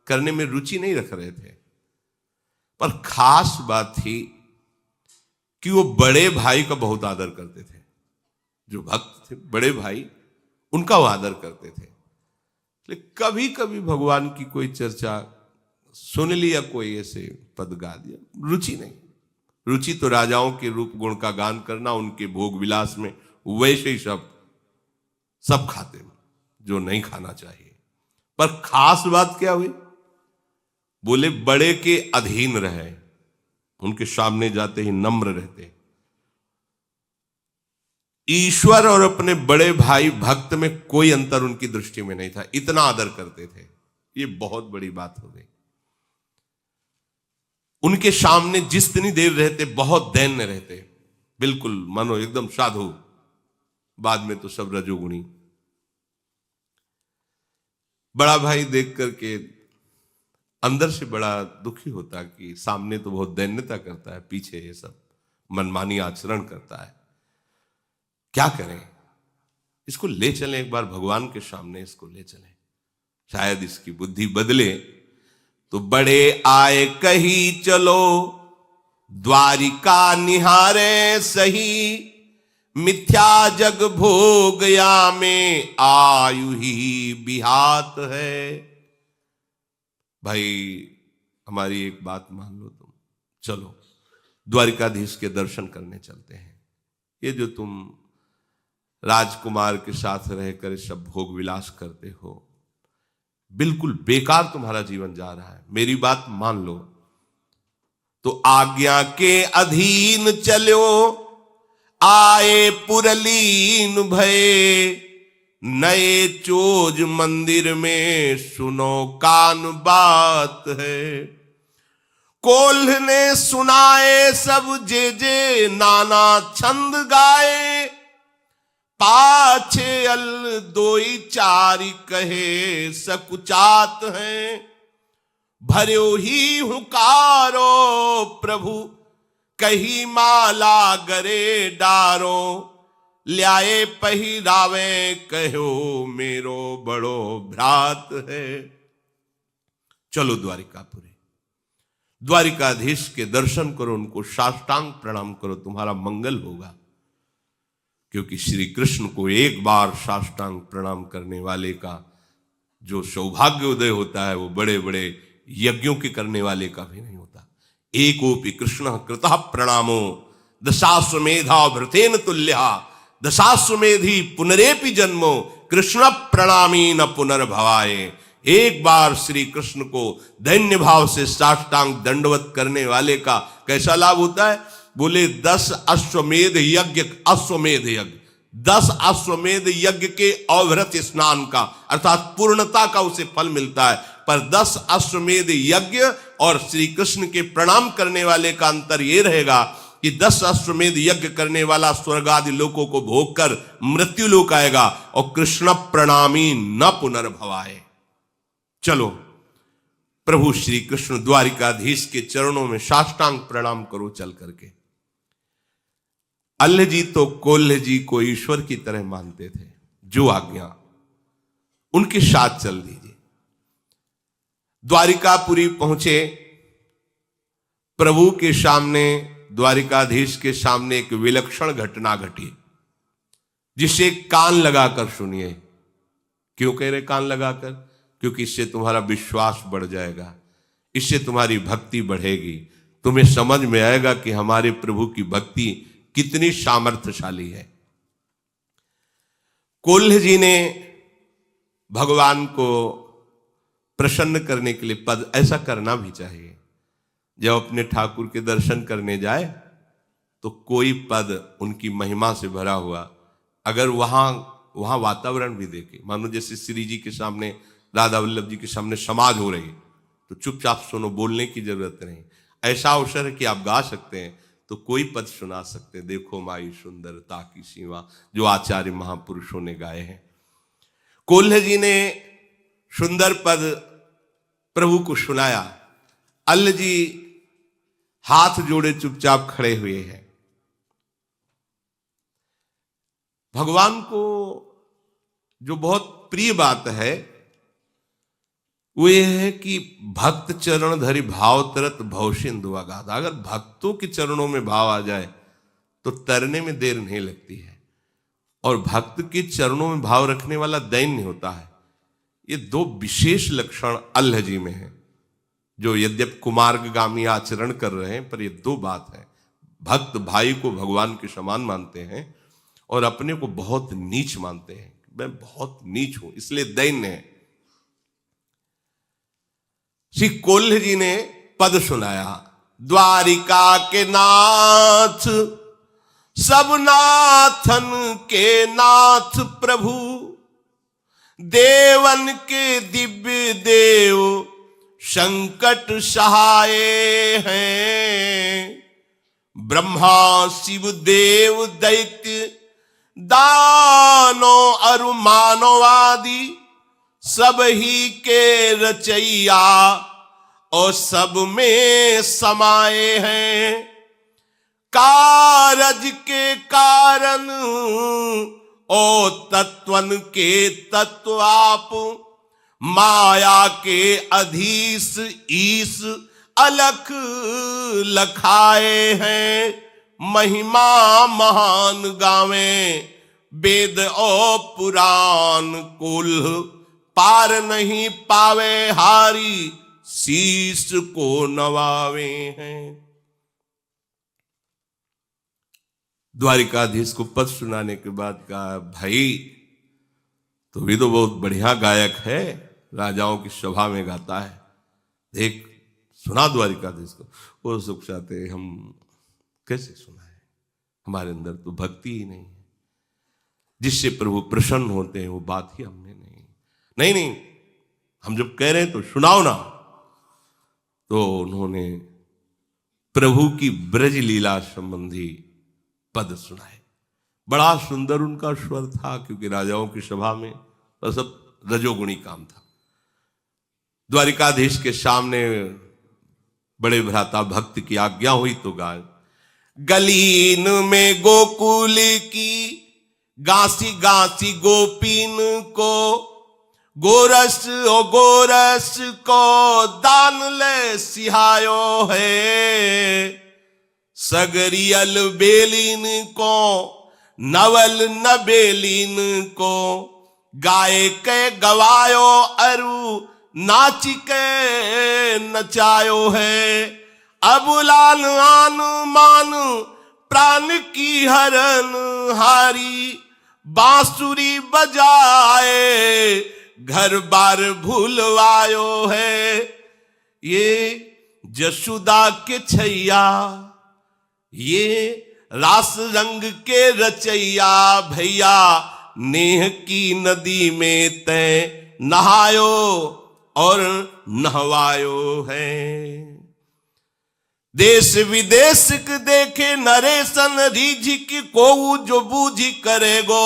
करने में रुचि नहीं रख रहे थे। पर खास बात थी कि वो बड़े भाई का बहुत आदर करते थे। जो भक्त थे बड़े भाई, उनका वो आदर करते थे। लेकिन कभी कभी भगवान की कोई चर्चा सुन लिया, कोई ऐसे पद गा दिया, रुचि नहीं। रुचि तो राजाओं के रूप गुण का गान करना, उनके भोग विलास में, वैसे ही सब खाते जो नहीं खाना चाहिए। पर खास बात क्या हुई? बोले बड़े के अधीन रहे, उनके सामने जाते ही नम्र रहते। ईश्वर और अपने बड़े भाई भक्त में कोई अंतर उनकी दृष्टि में नहीं था, इतना आदर करते थे। ये बहुत बड़ी बात हो गई। उनके सामने जितनी देर रहते बहुत दैन्य रहते, बिल्कुल मानो एकदम साधु। बाद में तो सब रजोगुणी। बड़ा भाई देख करके अंदर से बड़ा दुखी होता कि सामने तो बहुत दैन्यता करता है, पीछे ये सब मनमानी आचरण करता है, क्या करें। इसको ले चलें एक बार भगवान के सामने, इसको ले चलें, शायद इसकी बुद्धि बदले। तो बड़े आए कही चलो, द्वारिका निहारे सही, मिथ्या जग भोगया में आयु ही बिहात है। भाई हमारी एक बात मान लो तुम, चलो द्वारिकाधीश के दर्शन करने चलते हैं। ये जो तुम राजकुमार के साथ रहकर सब भोग विलास करते हो, बिल्कुल बेकार तुम्हारा जीवन जा रहा है। मेरी बात मान लो। तो आज्ञा के अधीन चलो, आए पुरलीन भये, नए चोज मंदिर में सुनो कान बात है। कोल्ह ने सुनाए सब जे जे नाना छंद गाए, पाछे अल दोई चारि कहे सकुचात हैं। भर्यो ही हुकारो प्रभु, कही माला गरे डारो, ल्याए पहिरावे कहो मेरो बड़ो भ्रात है। चलो द्वारिकापुरी, द्वारिकाधीश के दर्शन करो, उनको साष्टांग प्रणाम करो, तुम्हारा मंगल होगा। क्योंकि श्री कृष्ण को एक बार साष्टांग प्रणाम करने वाले का जो सौभाग्य उदय होता है, वो बड़े बड़े यज्ञों के करने वाले का भी नहीं होता। एकोपि कृष्ण कृतः प्रणामो, दशाश्वमेधा भृतेन तुल्या, दशाश्वमेधी पुनरेपि जन्मो, कृष्ण प्रणामी न पुनर्भवाए। एक बार श्री कृष्ण को दैन्य भाव से साष्टांग दंडवत करने वाले का कैसा लाभ होता है? बोले 10 अश्वमेध यज्ञ, अश्वमेध यज्ञ 10 अश्वमेध यज्ञ के अवृत स्नान का अर्थात पूर्णता का उसे फल मिलता है। पर 10 अश्वमेध यज्ञ और श्री कृष्ण के प्रणाम करने वाले का अंतर यह रहेगा कि 10 अश्वमेध यज्ञ करने वाला स्वर्ग आदि लोकों को भोग कर मृत्यु लोक आएगा, और कृष्ण प्रणामी न पुनर्भवाए। चलो प्रभु श्री कृष्ण द्वारिकाधीश के चरणों में साष्टांग प्रणाम करो चल करके। अल्ल जी तो कोल्ह जी को ईश्वर की तरह मानते थे, जो आज्ञा उनके साथ चल दीजिए। द्वारिकापुरी पहुंचे, प्रभु के सामने, द्वारिकाधीश के सामने एक विलक्षण घटना घटी, जिसे कान लगाकर सुनिए। क्यों कह रहे कान लगाकर? क्योंकि इससे तुम्हारा विश्वास बढ़ जाएगा, इससे तुम्हारी भक्ति बढ़ेगी, तुम्हें समझ में आएगा कि हमारे प्रभु की भक्ति कितनी सामर्थ्यशाली है। कोल्ह जी ने भगवान को प्रसन्न करने के लिए पद, ऐसा करना भी चाहिए। जब अपने ठाकुर के दर्शन करने जाए तो कोई पद उनकी महिमा से भरा हुआ, अगर वहां वातावरण भी देखे, मानो जैसे श्री जी के सामने, राधा वल्लभ जी के सामने समाज हो रही, तो चुपचाप सुनो, बोलने की जरूरत नहीं। ऐसा अवसर है कि आप गा सकते हैं, तो कोई पद सुना सकते हैं। देखो माई सुंदरता की सीमा, जो आचार्य महापुरुषों ने गाए हैं। कोल्ह जी ने सुंदर पद प्रभु को सुनाया। अल्ल जी हाथ जोड़े चुपचाप खड़े हुए हैं। भगवान को जो बहुत प्रिय बात है वो ये है कि भक्त चरण धरि भाव तरत भवसिंधु अगाध। अगर भक्तों के चरणों में भाव आ जाए तो तरने में देर नहीं लगती है, और भक्त के चरणों में भाव रखने वाला दैन्य होता है। ये दो विशेष लक्षण अल्लाह जी में है, जो यद्यप कुमार्गामी आचरण कर रहे हैं, पर ये दो बात है। भक्त भाई को भगवान के समान मानते हैं और अपने को बहुत नीच मानते हैं। मैं बहुत नीच हूं, इसलिए दैन्य है। श्री कोल्ह जी ने पद सुनाया। द्वारिका के नाथ, सब नाथन के नाथ प्रभु, देवन के दिव्य देव संकट सहाय हैं। ब्रह्मा शिव देव दैत्य दानो अरु मानवादि, सब ही के रचैया और सब में समाये हैं। कारज के कारण ओ तत्वन के तत्व आप, माया के अधीश ईश अलख लखाए हैं। महिमा महान गावें वेद और पुराण, कुल पार नहीं पावे हारी शीश को नवावे हैं। द्वारिकाधीश को पद सुनाने के बाद कहा, भाई तो भी तो बहुत बढ़िया गायक है, राजाओं की सभा में गाता है, देख सुना द्वारिकाधीश को। वो सुख चाहते हम कैसे सुनाए, हमारे अंदर तो भक्ति ही नहीं है, जिससे प्रभु प्रसन्न होते हैं वो बात ही हमने नहीं, हम जब कह रहे हैं तो सुनाओ ना। तो उन्होंने प्रभु की ब्रज लीला संबंधी पद सुनाए। बड़ा सुंदर उनका स्वर था, क्योंकि राजाओं की सभा में तो सब रजोगुणी काम था। द्वारिकाधीश के सामने बड़े भ्राता भक्त की आज्ञा हुई तो गाय, गलीन में गोकुल की गासी गासी गोपीन को, गोरस ओ गोरस को दान ले सिहायो है। सगरियल बेलीन को नवल नबेलीन को, गाय के गवायो अरु नाच के नचायो है। अबुलान आन मान प्राण की हरन हारी, बांसुरी बजाए घर बार भूलवायो है। ये जसुदा के छैया, ये रास रंग के रचैया, भैया नेह की नदी में तय नहायो और नहवायो है। देश विदेश के देखे नरेशन रीझिक को जो बूझी करेगो,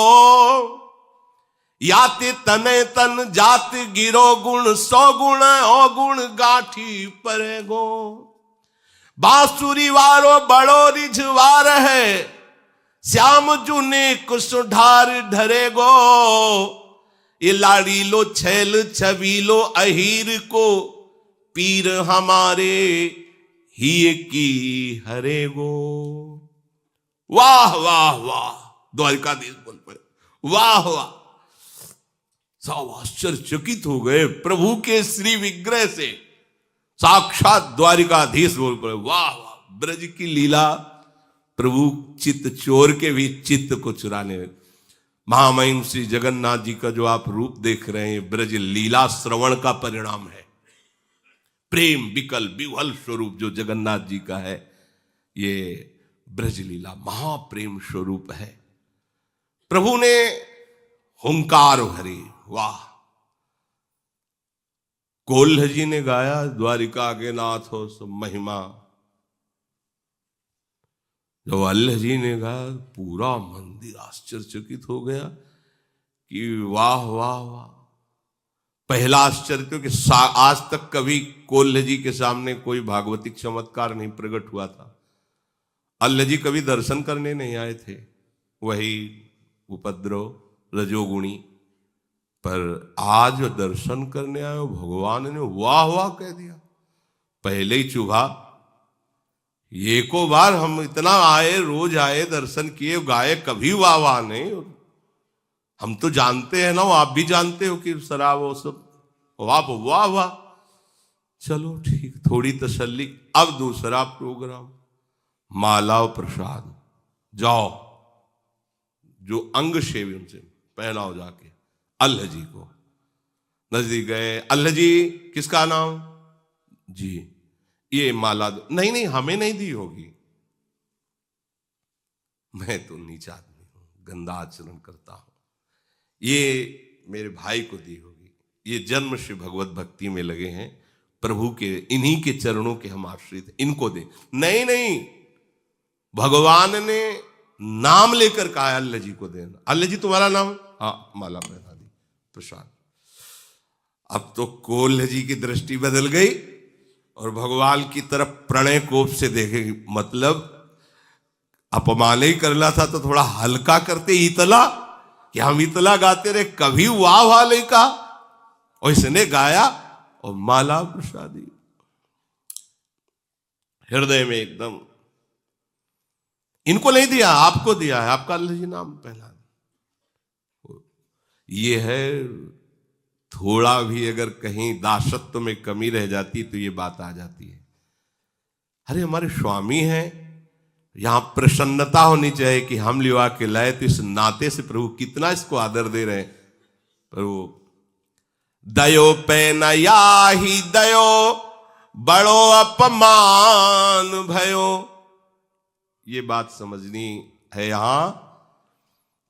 याते तने तन जात गिरो गुण, सौ गुण अवगुण गाठी परेगो। बांसुरी वारो बड़ो रिझवार है, श्याम जुने कुसुढार ढरेगो। ये लाड़ी लो छैल छबीलो अहीर को, पीर हमारे ही की हरेगो। वाह वाह वाह, द्वारिकाधीश बोल पड़े, वाह वाह। सब आश्चर्यचकित हो गए प्रभु के श्री विग्रह से। साक्षात द्वारिकाधीश बोल पड़े, वाह वाह। ब्रज की लीला प्रभु चित्त चोर के भी चित्त को चुराने। महामहिम श्री जगन्नाथ जी का जो आप रूप देख रहे हैं, ब्रज लीला श्रवण का परिणाम है। प्रेम विकल विह्वल स्वरूप जो जगन्नाथ जी का है, ये ब्रज लीला महाप्रेम स्वरूप है। प्रभु ने हुंकार भरी, वाह। कोल्ह जी ने गाया, द्वारिका के नाथ हो सब महिमा। जब अल्लाह जी ने गाया, पूरा मंदिर आश्चर्यचकित हो गया कि वाह वाह वाह। पहला आश्चर्य तो कि आज तक कभी कोल्ह जी के सामने कोई भागवतिक चमत्कार नहीं प्रकट हुआ था। अल्लाह जी कभी दर्शन करने नहीं आए थे, वही उपद्रव रजोगुणी। पर आज दर्शन करने आए, भगवान ने वाह वाह कह दिया। पहले ही चुभा, एको बार हम इतना आए, रोज आए, दर्शन किए, गाए, कभी वाह वाह नहीं। हम तो जानते हैं ना, आप भी जानते हो कि शराब वो सब वाह वाह वाह। चलो ठीक, थोड़ी तसल्ली। अब दूसरा प्रोग्राम, माला और प्रसाद। जाओ, जो अंग शेवी उनसे पहनाओ जाके अल्लाह जी को। नजदीक गए, अल्लाह जी किसका नाम? जी, ये माला दो। नहीं नहीं, हमें नहीं दी होगी, मैं तो नीचा आदमी हूं, गंदा आचरण करता हूं, ये मेरे भाई को दी होगी। ये जन्म से भगवत भक्ति में लगे हैं, प्रभु के इन्हीं के चरणों के हम आश्रित हैं, इनको दे। नहीं नहीं, भगवान ने नाम लेकर कहा अल्लाह जी को देना। अल्लाह जी तुम्हारा नाम? हाँ, माला पहना दी, प्रसाद। अब तो कोल्ह जी की दृष्टि बदल गई और भगवान की तरफ प्रणय कोप से देखेगी। मतलब अपमान ही करना था तो थोड़ा हल्का करते, इतला कि हम इतना गाते रहे, कभी वाह वाह नहीं कहा, और इसने गाया और माला प्रसादी हृदय में एकदम। इनको नहीं दिया, आपको दिया है, आपका अल्लाह जी नाम पहला। ये है, थोड़ा भी अगर कहीं दासत्व में कमी रह जाती तो ये बात आ जाती है। अरे हमारे स्वामी हैं, यहां प्रसन्नता होनी चाहिए कि हम लिवा के लाए, तो इस नाते से प्रभु कितना इसको आदर दे रहे हैं। प्रभु दयो पे नया ही दयो, बड़ो अपमान भयो। ये बात समझनी है यहां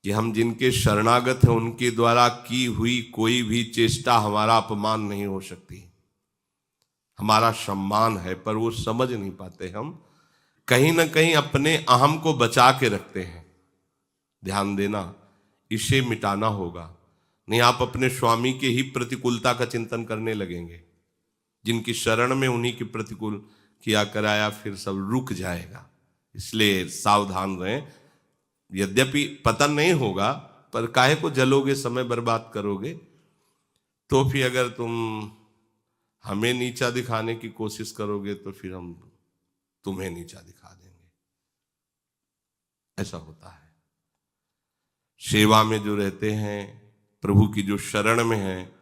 कि हम जिनके शरणागत हैं उनके द्वारा की हुई कोई भी चेष्टा हमारा अपमान नहीं हो सकती, हमारा सम्मान है। पर वो समझ नहीं पाते, हम कहीं ना कहीं अपने अहम को बचा के रखते हैं। ध्यान देना, इसे मिटाना होगा, नहीं आप अपने स्वामी के ही प्रतिकूलता का चिंतन करने लगेंगे। जिनकी शरण में उन्हीं के प्रतिकूल किया कराया, फिर सब रुक जाएगा। इसलिए सावधान रहें। यद्यपि पतन नहीं होगा, पर काहे को जलोगे, समय बर्बाद करोगे। तो फिर अगर तुम हमें नीचा दिखाने की कोशिश करोगे तो फिर हम तुम्हें नीचा दिखा देंगे। ऐसा होता है। सेवा में जो रहते हैं, प्रभु की जो शरण में है,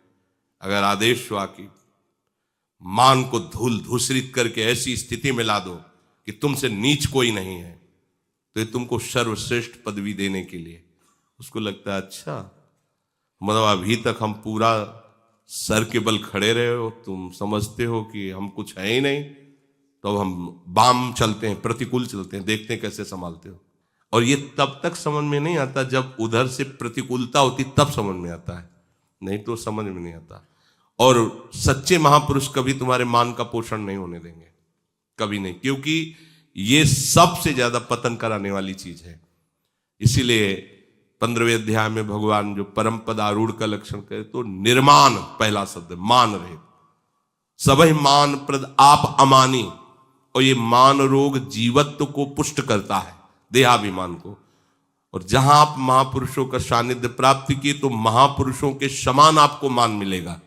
अगर आदेश हुआ कि मान को धूल धूसरित करके ऐसी स्थिति में ला दो कि तुमसे नीच कोई नहीं है, तो ये तुमको सर्वश्रेष्ठ पदवी देने के लिए, उसको लगता है अच्छा, मतलब अभी तक हम पूरा सर के बल खड़े रहे हो, तुम समझते हो कि हम कुछ है ही नहीं, तो अब हम बाम चलते हैं, प्रतिकूल चलते हैं, देखते हैं कैसे संभालते हो। और ये तब तक समझ में नहीं आता जब उधर से प्रतिकूलता होती, तब समझ में आता है, नहीं तो समझ में नहीं आता। और सच्चे महापुरुष कभी तुम्हारे मान का पोषण नहीं होने देंगे, कभी नहीं, क्योंकि ये सबसे ज्यादा पतन कराने वाली चीज है। इसीलिए 15वें अध्याय में भगवान जो परम पद आरूढ़ का लक्षण कहे तो निर्मान पहला शब्द, मान रहे सबहि मान प्रद आप अमानी। और ये मान रोग जीवत्व को पुष्ट करता है, देहाभिमान को। और जहां आप महापुरुषों का सानिध्य प्राप्त किए तो महापुरुषों के समान आपको मान मिलेगा,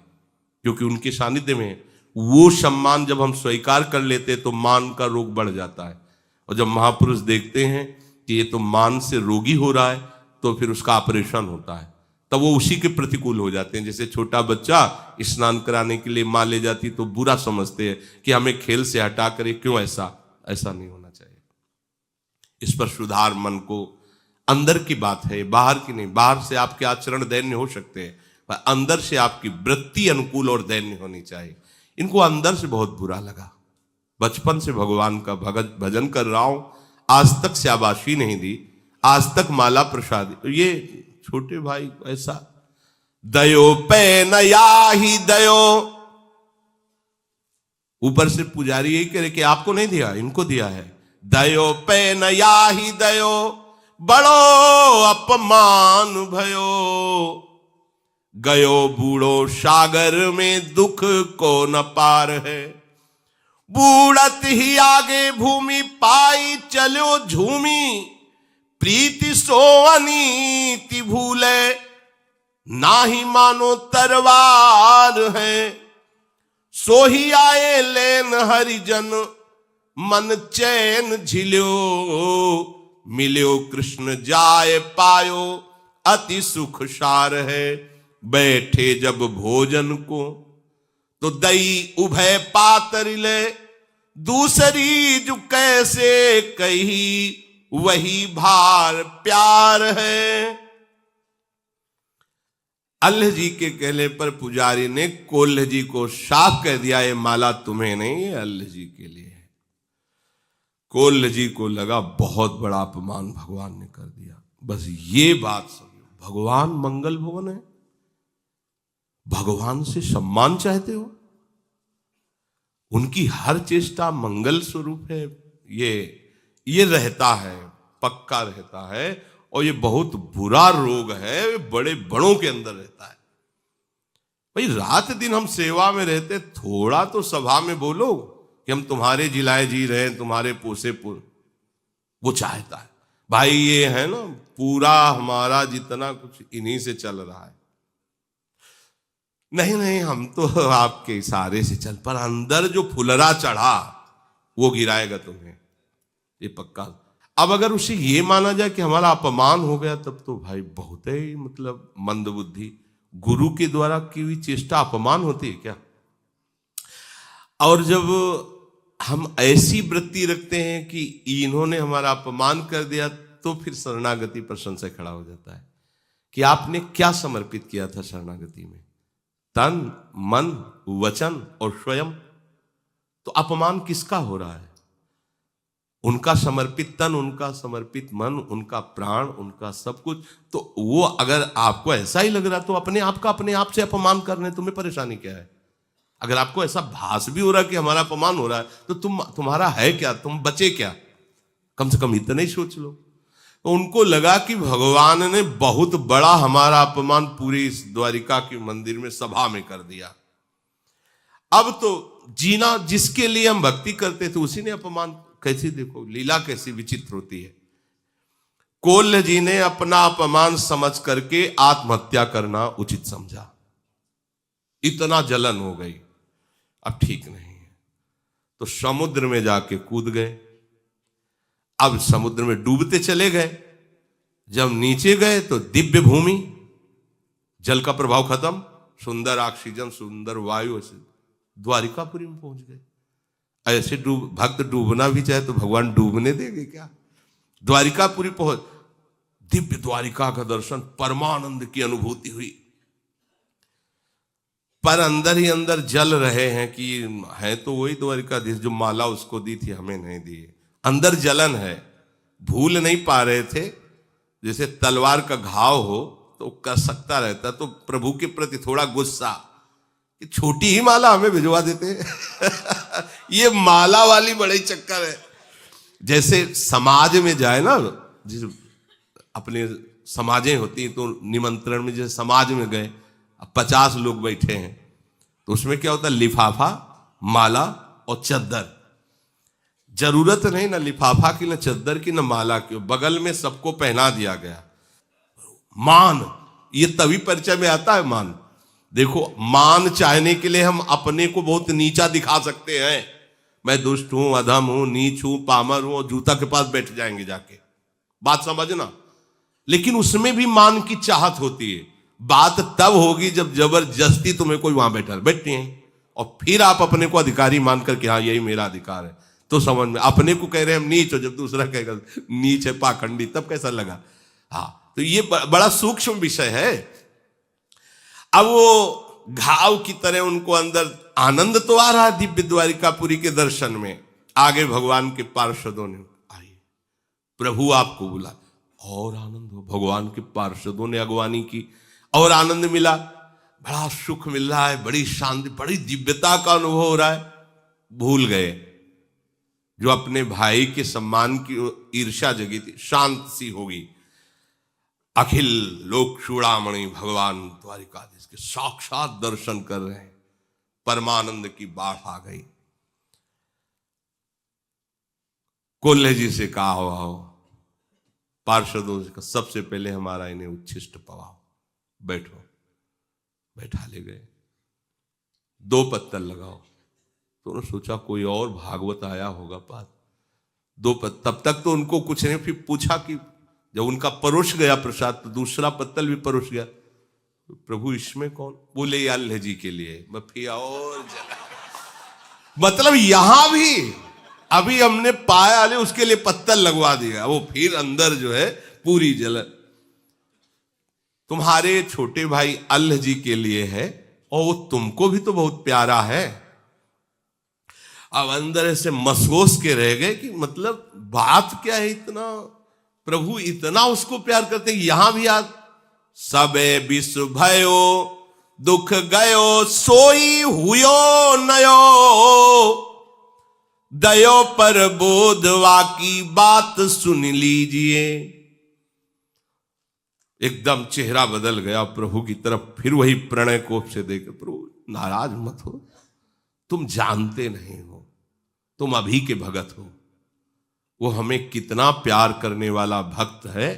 क्योंकि उनके सानिध्य में वो सम्मान जब हम स्वीकार कर लेते तो मान का रोग बढ़ जाता है। और जब महापुरुष देखते हैं कि ये तो मान से रोगी हो रहा है, तो फिर उसका ऑपरेशन होता है, तब वो उसी के प्रतिकूल हो जाते हैं। जैसे छोटा बच्चा स्नान कराने के लिए मां ले जाती तो बुरा समझते हैं कि हमें खेल से हटा करे, क्यों ऐसा नहीं होना चाहिए। इस पर सुधार मन को, अंदर की बात है, बाहर की नहीं। बाहर से आपके आचरण दैन्य हो सकते हैं, पर अंदर से आपकी वृत्ति अनुकूल और दैन्य होनी चाहिए। इनको अंदर से बहुत बुरा लगा, बचपन से भगवान का भजन कर रहा हूं, आज तक शाबाशी नहीं दी, आज तक माला प्रसाद। ये छोटे भाई ऐसा दयो पे नया ही दयो, ऊपर से पुजारी यही कह रहे कि आपको नहीं दिया, इनको दिया है। दयो पे नया ही दयो, बड़ो अपमान भयो। गयो बूढ़ो सागर में दुख को न पार है, बूढ़त ही आगे भूमि पाई चलो झूमी। प्रीति सो अनीति भूले, ना ही मानो तरवार है। सो ही आए लेन हरिजन, मन चैन झिल्यो। मिल्यो कृष्ण जाय पायो, अति सुख सार है। बैठे जब भोजन को, तो दई उभय पातर ले। दूसरी जो कैसे कही, वही भार प्यार है। अल्लाह जी के कहने पर पुजारी ने कोल्ह जी को साफ कह दिया, ये माला तुम्हें नहीं, ये अल्लाह जी के लिए है। कोल्ह जी को लगा बहुत बड़ा अपमान भगवान ने कर दिया। बस ये बात समझो, भगवान मंगल भवन है, भगवान से सम्मान चाहते हो, उनकी हर चेष्टा मंगल स्वरूप है। ये रहता है, पक्का रहता है। और ये बहुत बुरा रोग है, बड़े बड़ों के अंदर रहता है। भाई रात दिन हम सेवा में रहते, थोड़ा तो सभा में बोलो कि हम तुम्हारे जिलाए जी रहे हैं, तुम्हारे पोसे पुर, वो चाहता है। भाई ये है ना, पूरा हमारा जितना कुछ इन्हीं से चल रहा है। नहीं नहीं, हम तो आपके इशारे से चल, पर अंदर जो फुलरा चढ़ा वो गिराएगा तुम्हें, ये पक्का। अब अगर उसे ये माना जाए कि हमारा अपमान हो गया, तब तो भाई बहुत ही मतलब मंदबुद्धि। गुरु के द्वारा की हुई चेष्टा अपमान होती है क्या? और जब हम ऐसी वृत्ति रखते हैं कि इन्होंने हमारा अपमान कर दिया, तो फिर शरणागति पर संशय खड़ा हो जाता है कि आपने क्या समर्पित किया था शरणागति में, तन मन वचन और स्वयं। तो अपमान किसका हो रहा है? उनका समर्पित तन, उनका समर्पित मन, उनका प्राण, उनका सब कुछ। तो वो अगर आपको ऐसा ही लग रहा, तो अपने आप का अपने आप से अपमान करने तुम्हें परेशानी क्या है? अगर आपको ऐसा भास भी हो रहा है कि हमारा अपमान हो रहा है, तो तुम्हारा है क्या, तुम बचे क्या? कम से कम इतना ही सोच लो। तो उनको लगा कि भगवान ने बहुत बड़ा हमारा अपमान पूरी इस द्वारिका के मंदिर में सभा में कर दिया। अब तो जीना जिसके लिए हम भक्ति करते थे उसी ने अपमान। कैसी देखो लीला कैसी विचित्र होती है। कोल्ह जी ने अपना अपमान समझ करके आत्महत्या करना उचित समझा। इतना जलन हो गई, अब ठीक नहीं है, तो समुद्र में जाके कूद गए। अब समुद्र में डूबते चले गए। जब नीचे गए तो दिव्य भूमि, जल का प्रभाव खत्म, सुंदर ऑक्सीजन, सुंदर वायु, ऐसे द्वारिकापुरी में पहुंच गए। ऐसे भक्त डूबना भी चाहे तो भगवान डूबने देंगे क्या? द्वारिकापुरी पहुंच, दिव्य द्वारिका का दर्शन, परमानंद की अनुभूति हुई। पर अंदर ही अंदर जल रहे हैं कि है तो वही द्वारिकाधीश जो माला उसको दी थी, हमें नहीं दी। अंदर जलन है, भूल नहीं पा रहे थे। जैसे तलवार का घाव हो तो कर सकता रहता, तो प्रभु के प्रति थोड़ा गुस्सा कि छोटी ही माला हमें भिजवा देते ये माला वाली बड़ी चक्कर है। जैसे समाज में जाए ना, जिस अपने समाजें होती तो निमंत्रण में, जैसे समाज में गए, 50 लोग बैठे हैं, तो उसमें क्या होता है, लिफाफा, माला और चद्दर। जरूरत नहीं ना लिफाफा की, ना चद्दर की, ना माला की, बगल में सबको पहना दिया गया। मान, ये तभी परिचय में आता है मान। देखो, मान चाहने के लिए हम अपने को बहुत नीचा दिखा सकते हैं। मैं दुष्ट हूं, अधम हूं, नीच हूं, पामर हूं, जूता के पास बैठ जाएंगे जाके, बात समझना। लेकिन उसमें भी मान की चाहत होती है। बात तब होगी जब जबरदस्ती तुम्हें कोई वहां बैठे हैं, और फिर आप अपने को अधिकारी मानकर कि हाँ यही मेरा अधिकार है, तो समझ में। अपने को कह रहे हैं हम नीच हो, जब दूसरा कहेगा नीच है, पाखंडी, तब कैसा लगा? हाँ, तो ये बड़ा सूक्ष्म विषय है। अब वो घाव की तरह उनको अंदर आनंद तो आ रहा दिव्य द्वारिकापुरी के दर्शन में। आगे भगवान के पार्षदों ने, आइए प्रभु आपको बुला, और आनंद हो। भगवान के पार्षदों ने अगवानी की और आनंद मिला, बड़ा सुख मिल रहा है, बड़ी शांति, बड़ी दिव्यता का अनुभव हो रहा है। भूल गए जो अपने भाई के सम्मान की ईर्ष्या जगी थी, शांत सी होगी। अखिल लोक चूड़ामणि भगवान द्वारिकाधीश के साक्षात दर्शन कर रहे हैं, परमानंद की बाढ़ आ गई। कोल्हे जी से कहा हो, पार्षदों से, सबसे पहले हमारा इन्हें उच्छिष्ट पवाओ, बैठो। बैठा ले गए, 2 पत्तल लगाओ। तो उन्होंने सोचा कोई और भागवत आया होगा पास, 2 पत्तल। तब तक तो उनको कुछ नहीं, फिर पूछा कि जब उनका परोस गया प्रसाद, तो दूसरा पत्तल भी परोस गया। तो प्रभु इसमें कौन? बोले अल्लाह जी के लिए। मैं फिर और मतलब यहां भी अभी हमने पाया ले, उसके लिए पत्तल लगवा दिया। वो फिर अंदर जो है पूरी जलन। तुम्हारे छोटे भाई अल्लाह जी के लिए है, और वो तुमको भी तो बहुत प्यारा है। अब अंदर ऐसे मसोस के रह गए कि मतलब बात क्या है, इतना प्रभु इतना उसको प्यार करते। यहां भी आज सबे विश्व भयो दुख गयो, सोई हुयो नयो, दयो पर बोधवा की बात सुन लीजिए। एकदम चेहरा बदल गया प्रभु की तरफ, फिर वही प्रणय कोप से देखे, प्रभु नाराज मत हो, तुम जानते नहीं हो, तुम अभी के भगत हो। वो हमें कितना प्यार करने वाला भक्त है,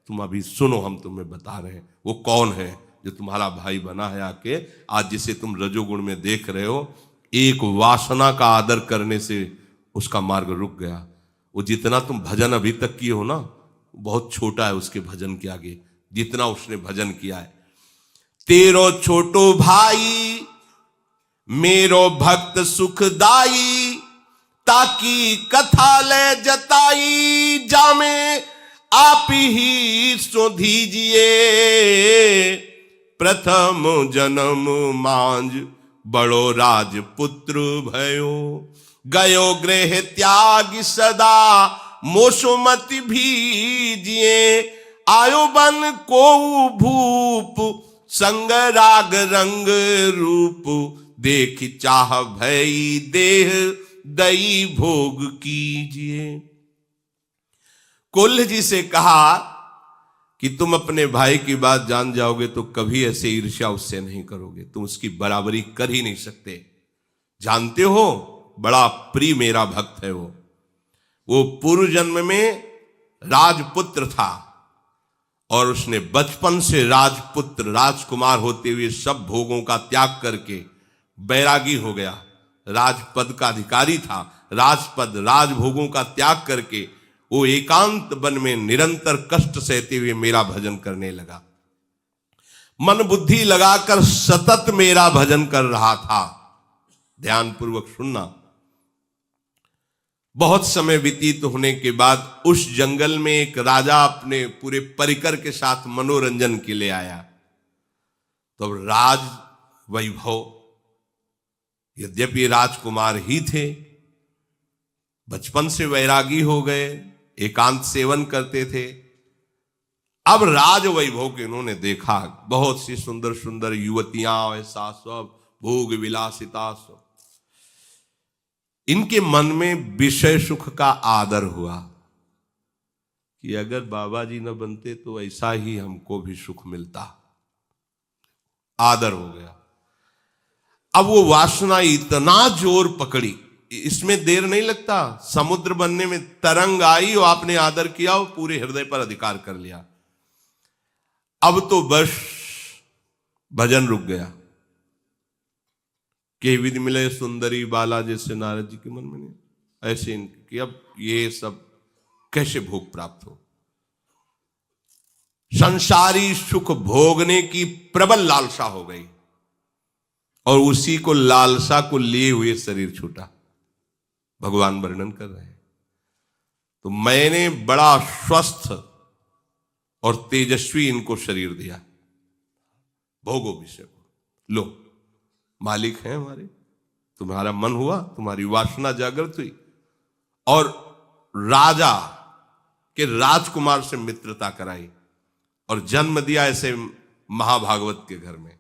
तुम अभी सुनो, हम तुम्हें बता रहे हैं वो कौन है जो तुम्हारा भाई बना है आके। आज जिसे तुम रजोगुण में देख रहे हो, एक वासना का आदर करने से उसका मार्ग रुक गया। वो जितना तुम भजन अभी तक किए हो ना, बहुत छोटा है उसके भजन के आगे, जितना उसने भजन किया है। तेरो छोटो भाई मेरो भक्त सुखदाई, ताकि कथा ले जताई, जामे आप ही सो दीजिए। प्रथम जन्म मांझ बड़ो राजपुत्र भयो, गयो गृह त्याग सदा मोसुमति भीजिए। आयो बन को भूप संग राग रंग रूप, देख चाह भई देह दई भोग कीजिए। कोल्ह जी से कहा कि तुम अपने भाई की बात जान जाओगे तो कभी ऐसे ईर्ष्या उससे नहीं करोगे, तुम उसकी बराबरी कर ही नहीं सकते। जानते हो, बड़ा प्रिय मेरा भक्त है वो पूर्व जन्म में राजपुत्र था और उसने बचपन से राजपुत्र राजकुमार होते हुए सब भोगों का त्याग करके बैरागी हो गया। राजपद का अधिकारी था, राजपद राजभोगों का त्याग करके वो एकांत वन में निरंतर कष्ट सहते हुए मेरा भजन करने लगा। मन बुद्धि लगाकर सतत मेरा भजन कर रहा था। ध्यान पूर्वक सुनना। बहुत समय व्यतीत होने के बाद उस जंगल में एक राजा अपने पूरे परिकर के साथ मनोरंजन के लिए आया। तो राज वैभव, यद्यपि राजकुमार ही थे, बचपन से वैरागी हो गए, एकांत सेवन करते थे। अब राज वैभव के इन्होंने देखा, बहुत सी सुंदर सुंदर युवतियां, ऐसा सब भोग विलासिता सब। इनके मन में विषय सुख का आदर हुआ कि अगर बाबा जी न बनते तो ऐसा ही हमको भी सुख मिलता। आदर हो गया। अब वो वासना इतना जोर पकड़ी, इसमें देर नहीं लगता, समुद्र बनने में तरंग आई और आपने आदर किया, वो पूरे हृदय पर अधिकार कर लिया। अब तो बस भजन रुक गया। के विधि मिले सुंदरी बाला, जैसे नारद जी के मन में नहीं, ऐसे कि अब ये सब कैसे भोग प्राप्त हो। संसारी सुख भोगने की प्रबल लालसा हो गई और उसी को लालसा को लिए हुए शरीर छूटा। भगवान वर्णन कर रहे हैं, तो मैंने बड़ा स्वस्थ और तेजस्वी इनको शरीर दिया। भोगो विषय को, लो मालिक हैं हमारे। तुम्हारा मन हुआ, तुम्हारी वासना जागृत हुई और राजा के राजकुमार से मित्रता कराई और जन्म दिया ऐसे महाभागवत के घर में।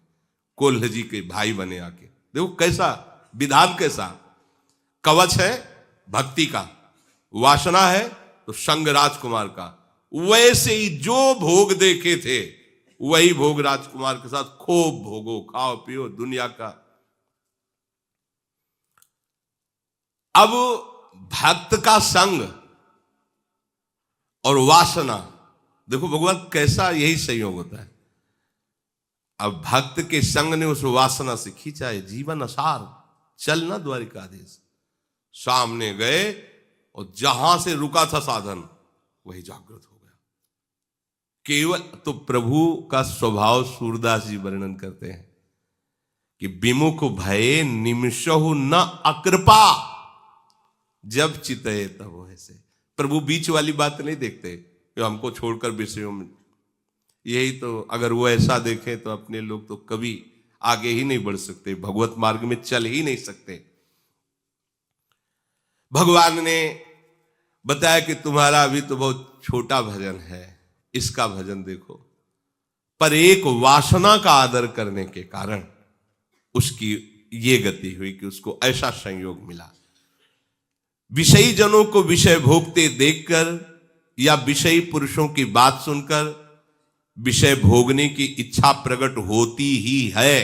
कोल्ह जी के भाई बने आके। देखो कैसा विधान, कैसा कवच है भक्ति का, वासना है तो संग राजकुमार का। वैसे ही जो भोग देखे थे वही भोग राजकुमार के साथ खूब भोगो, खाओ पियो दुनिया का। अब भक्त का संग और वासना, देखो भगवान कैसा यही संयोग होता है। अब भक्त के संग ने उस वासना से खींचा है, जीवन असार चलना द्वारिकाधीश। सामने गए और जहां से रुका था साधन वही जागृत हो गया। केवल तो प्रभु का स्वभाव सूरदास जी वर्णन करते हैं कि विमुख भये निमिषहु न अकृपा, जब चितये तब हो ऐसे। प्रभु बीच वाली बात नहीं देखते कि हमको छोड़कर विषयों में, यही तो अगर वो ऐसा देखे तो अपने लोग तो कभी आगे ही नहीं बढ़ सकते, भगवत मार्ग में चल ही नहीं सकते। भगवान ने बताया कि तुम्हारा अभी तो बहुत छोटा भजन है, इसका भजन देखो। पर एक वासना का आदर करने के कारण उसकी ये गति हुई कि उसको ऐसा संयोग मिला। विषयी जनों को विषय भोगते देखकर या विषयी पुरुषों की बात सुनकर विषय भोगने की इच्छा प्रकट होती ही है।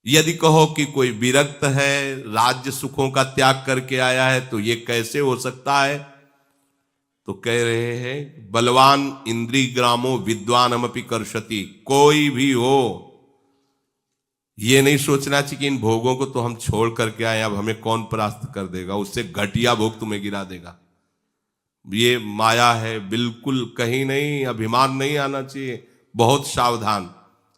यदि कहो कि कोई विरक्त है, राज्य सुखों का त्याग करके आया है, तो ये कैसे हो सकता है? तो कह रहे हैं बलवान इंद्री ग्रामो विद्वानमपि कर्षति। कोई भी हो, ये नहीं सोचना चाहिए कि इन भोगों को तो हम छोड़ करके आए, अब हमें कौन परास्त कर देगा, उससे घटिया भोग तुम्हें गिरा देगा। ये माया है, बिल्कुल कहीं नहीं, अभिमान नहीं आना चाहिए, बहुत सावधान।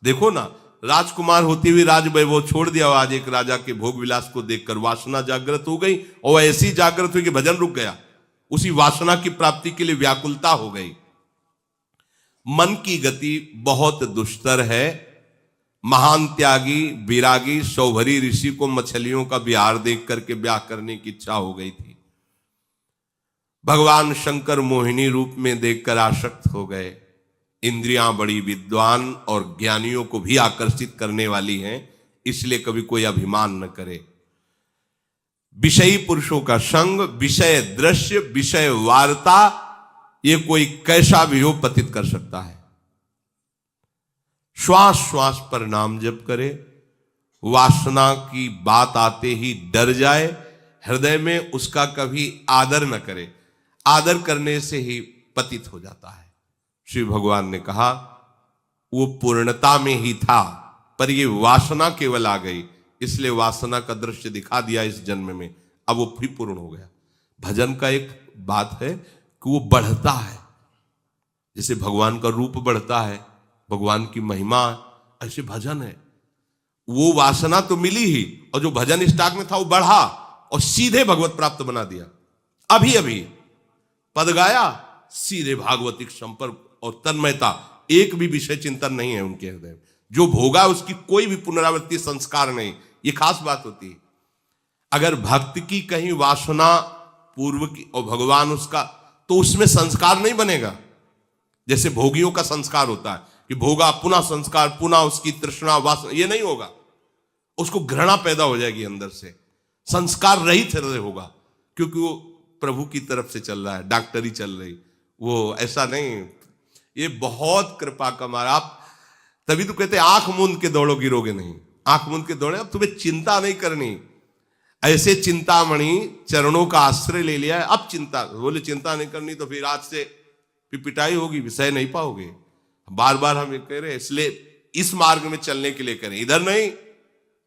देखो ना, राजकुमार होती हुई राज वैभव छोड़ दिया, आज एक राजा के भोग विलास को देखकर वासना जागृत हो गई, और ऐसी जागृत हुई कि भजन रुक गया, उसी वासना की प्राप्ति के लिए व्याकुलता हो गई। मन की गति बहुत दुष्तर है। महान त्यागी विरागी सौभरी ऋषि को मछलियों का विहार देख करके ब्याह करने की इच्छा हो गई थी। भगवान शंकर मोहिनी रूप में देखकर आसक्त हो गए। इंद्रियां बड़ी विद्वान और ज्ञानियों को भी आकर्षित करने वाली हैं, इसलिए कभी कोई अभिमान न करे। विषयी पुरुषों का संग, विषय दृश्य, विषय वार्ता, ये कोई कैसा भी हो पतित कर सकता है। श्वास श्वास पर नाम जप करे, वासना की बात आते ही डर जाए, हृदय में उसका कभी आदर न करे, आदर करने से ही पतित हो जाता है। श्री भगवान ने कहा वो पूर्णता में ही था, पर ये वासना केवल आ गई, इसलिए वासना का दृश्य दिखा दिया इस जन्म में, अब वो फिर पूर्ण हो गया। भजन का एक बात है कि वो बढ़ता है, जैसे भगवान का रूप बढ़ता है, भगवान की महिमा, ऐसे भजन है। वो वासना तो मिली ही, और जो भजन स्टॉक में था वो बढ़ा और सीधे भगवत प्राप्त बना दिया। अभी अभी पद गाया, सीधे भागवतिक संपर्क और तन्मयता, एक भी विषय चिंतन नहीं है उनके हृदय में। जो भोगा उसकी कोई भी पुनरावृत्ति संस्कार नहीं, ये खास बात होती है। अगर भक्त की कहीं वासना पूर्व की और भगवान उसका, तो उसमें संस्कार नहीं बनेगा। जैसे भोगियों का संस्कार होता है कि भोगा पुनः संस्कार, पुनः उसकी तृष्णा वासना, ये नहीं होगा। उसको घृणा पैदा हो जाएगी अंदर से, संस्कार रहित हृदय होगा, क्योंकि वो प्रभु की तरफ से चल रहा है, डॉक्टरी चल रही, वो ऐसा नहीं। ये बहुत कृपा का मारा। आप तभी तो कहते आंख मूंद के दौड़ो गिरोगे नहीं, आंख मूंद के दौड़े, अब तुम्हें चिंता नहीं करनी। ऐसे चिंतामणि चरणों का आश्रय ले लिया है, अब चिंता, बोले चिंता नहीं करनी तो फिर आज से फिर पिटाई होगी, विषय नहीं पाओगे। बार बार हम ये कह रहे हैं, इसलिए इस मार्ग में चलने के लिए करें, इधर नहीं।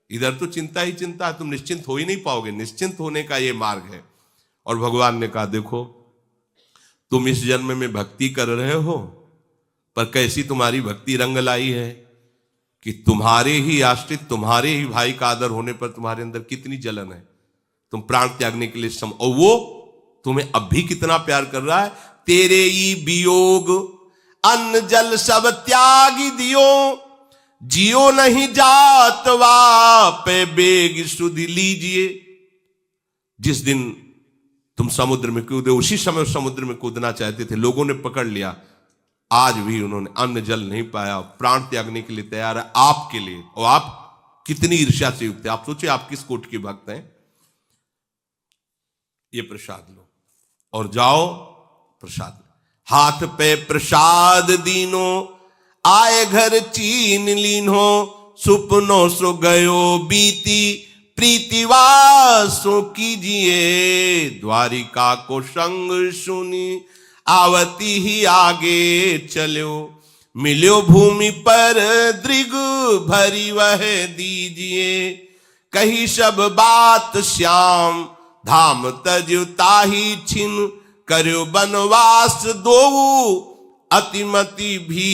इधर तो चिंता ही चिंता है, तुम निश्चिंत हो ही नहीं पाओगे। निश्चिंत होने का ये मार्ग है। और भगवान ने कहा देखो, तुम इस जन्म में भक्ति कर रहे हो, पर कैसी तुम्हारी भक्ति रंग लाई है कि तुम्हारे ही आश्रित, तुम्हारे ही भाई का आदर होने पर तुम्हारे अंदर कितनी जलन है। तुम प्राण त्यागने के लिए और वो तुम्हें अब भी कितना प्यार कर रहा है। तेरे ही वियोग अन्न जल सब त्यागी दियो, जियो नहीं जात वापे बेग सुधि लीजिए। जिस दिन तुम समुद्र में कूदे, उसी समय समुद्र में कूदना चाहते थे, लोगों ने पकड़ लिया, आज भी उन्होंने अन्न जल नहीं पाया, प्राण त्यागने के लिए तैयार है आपके लिए। और आप कितनी ईर्ष्या से युक्त है। आप सोचिए आप किस कोटि के भक्त हैं। ये प्रसाद लो और जाओ, प्रसाद हाथ पे प्रसाद दीनो, आए घर चीन लीनो, सुपनो सो गयो बीती, प्रीतिवासो कीजिए, द्वारिका को संग सुनी, आवती ही आगे चलो, मिलो भूमि पर दृग भरी वह दीजिए, कही सब बात श्याम धाम तजु ताही छिन, करो बनवास दो अतिमति भी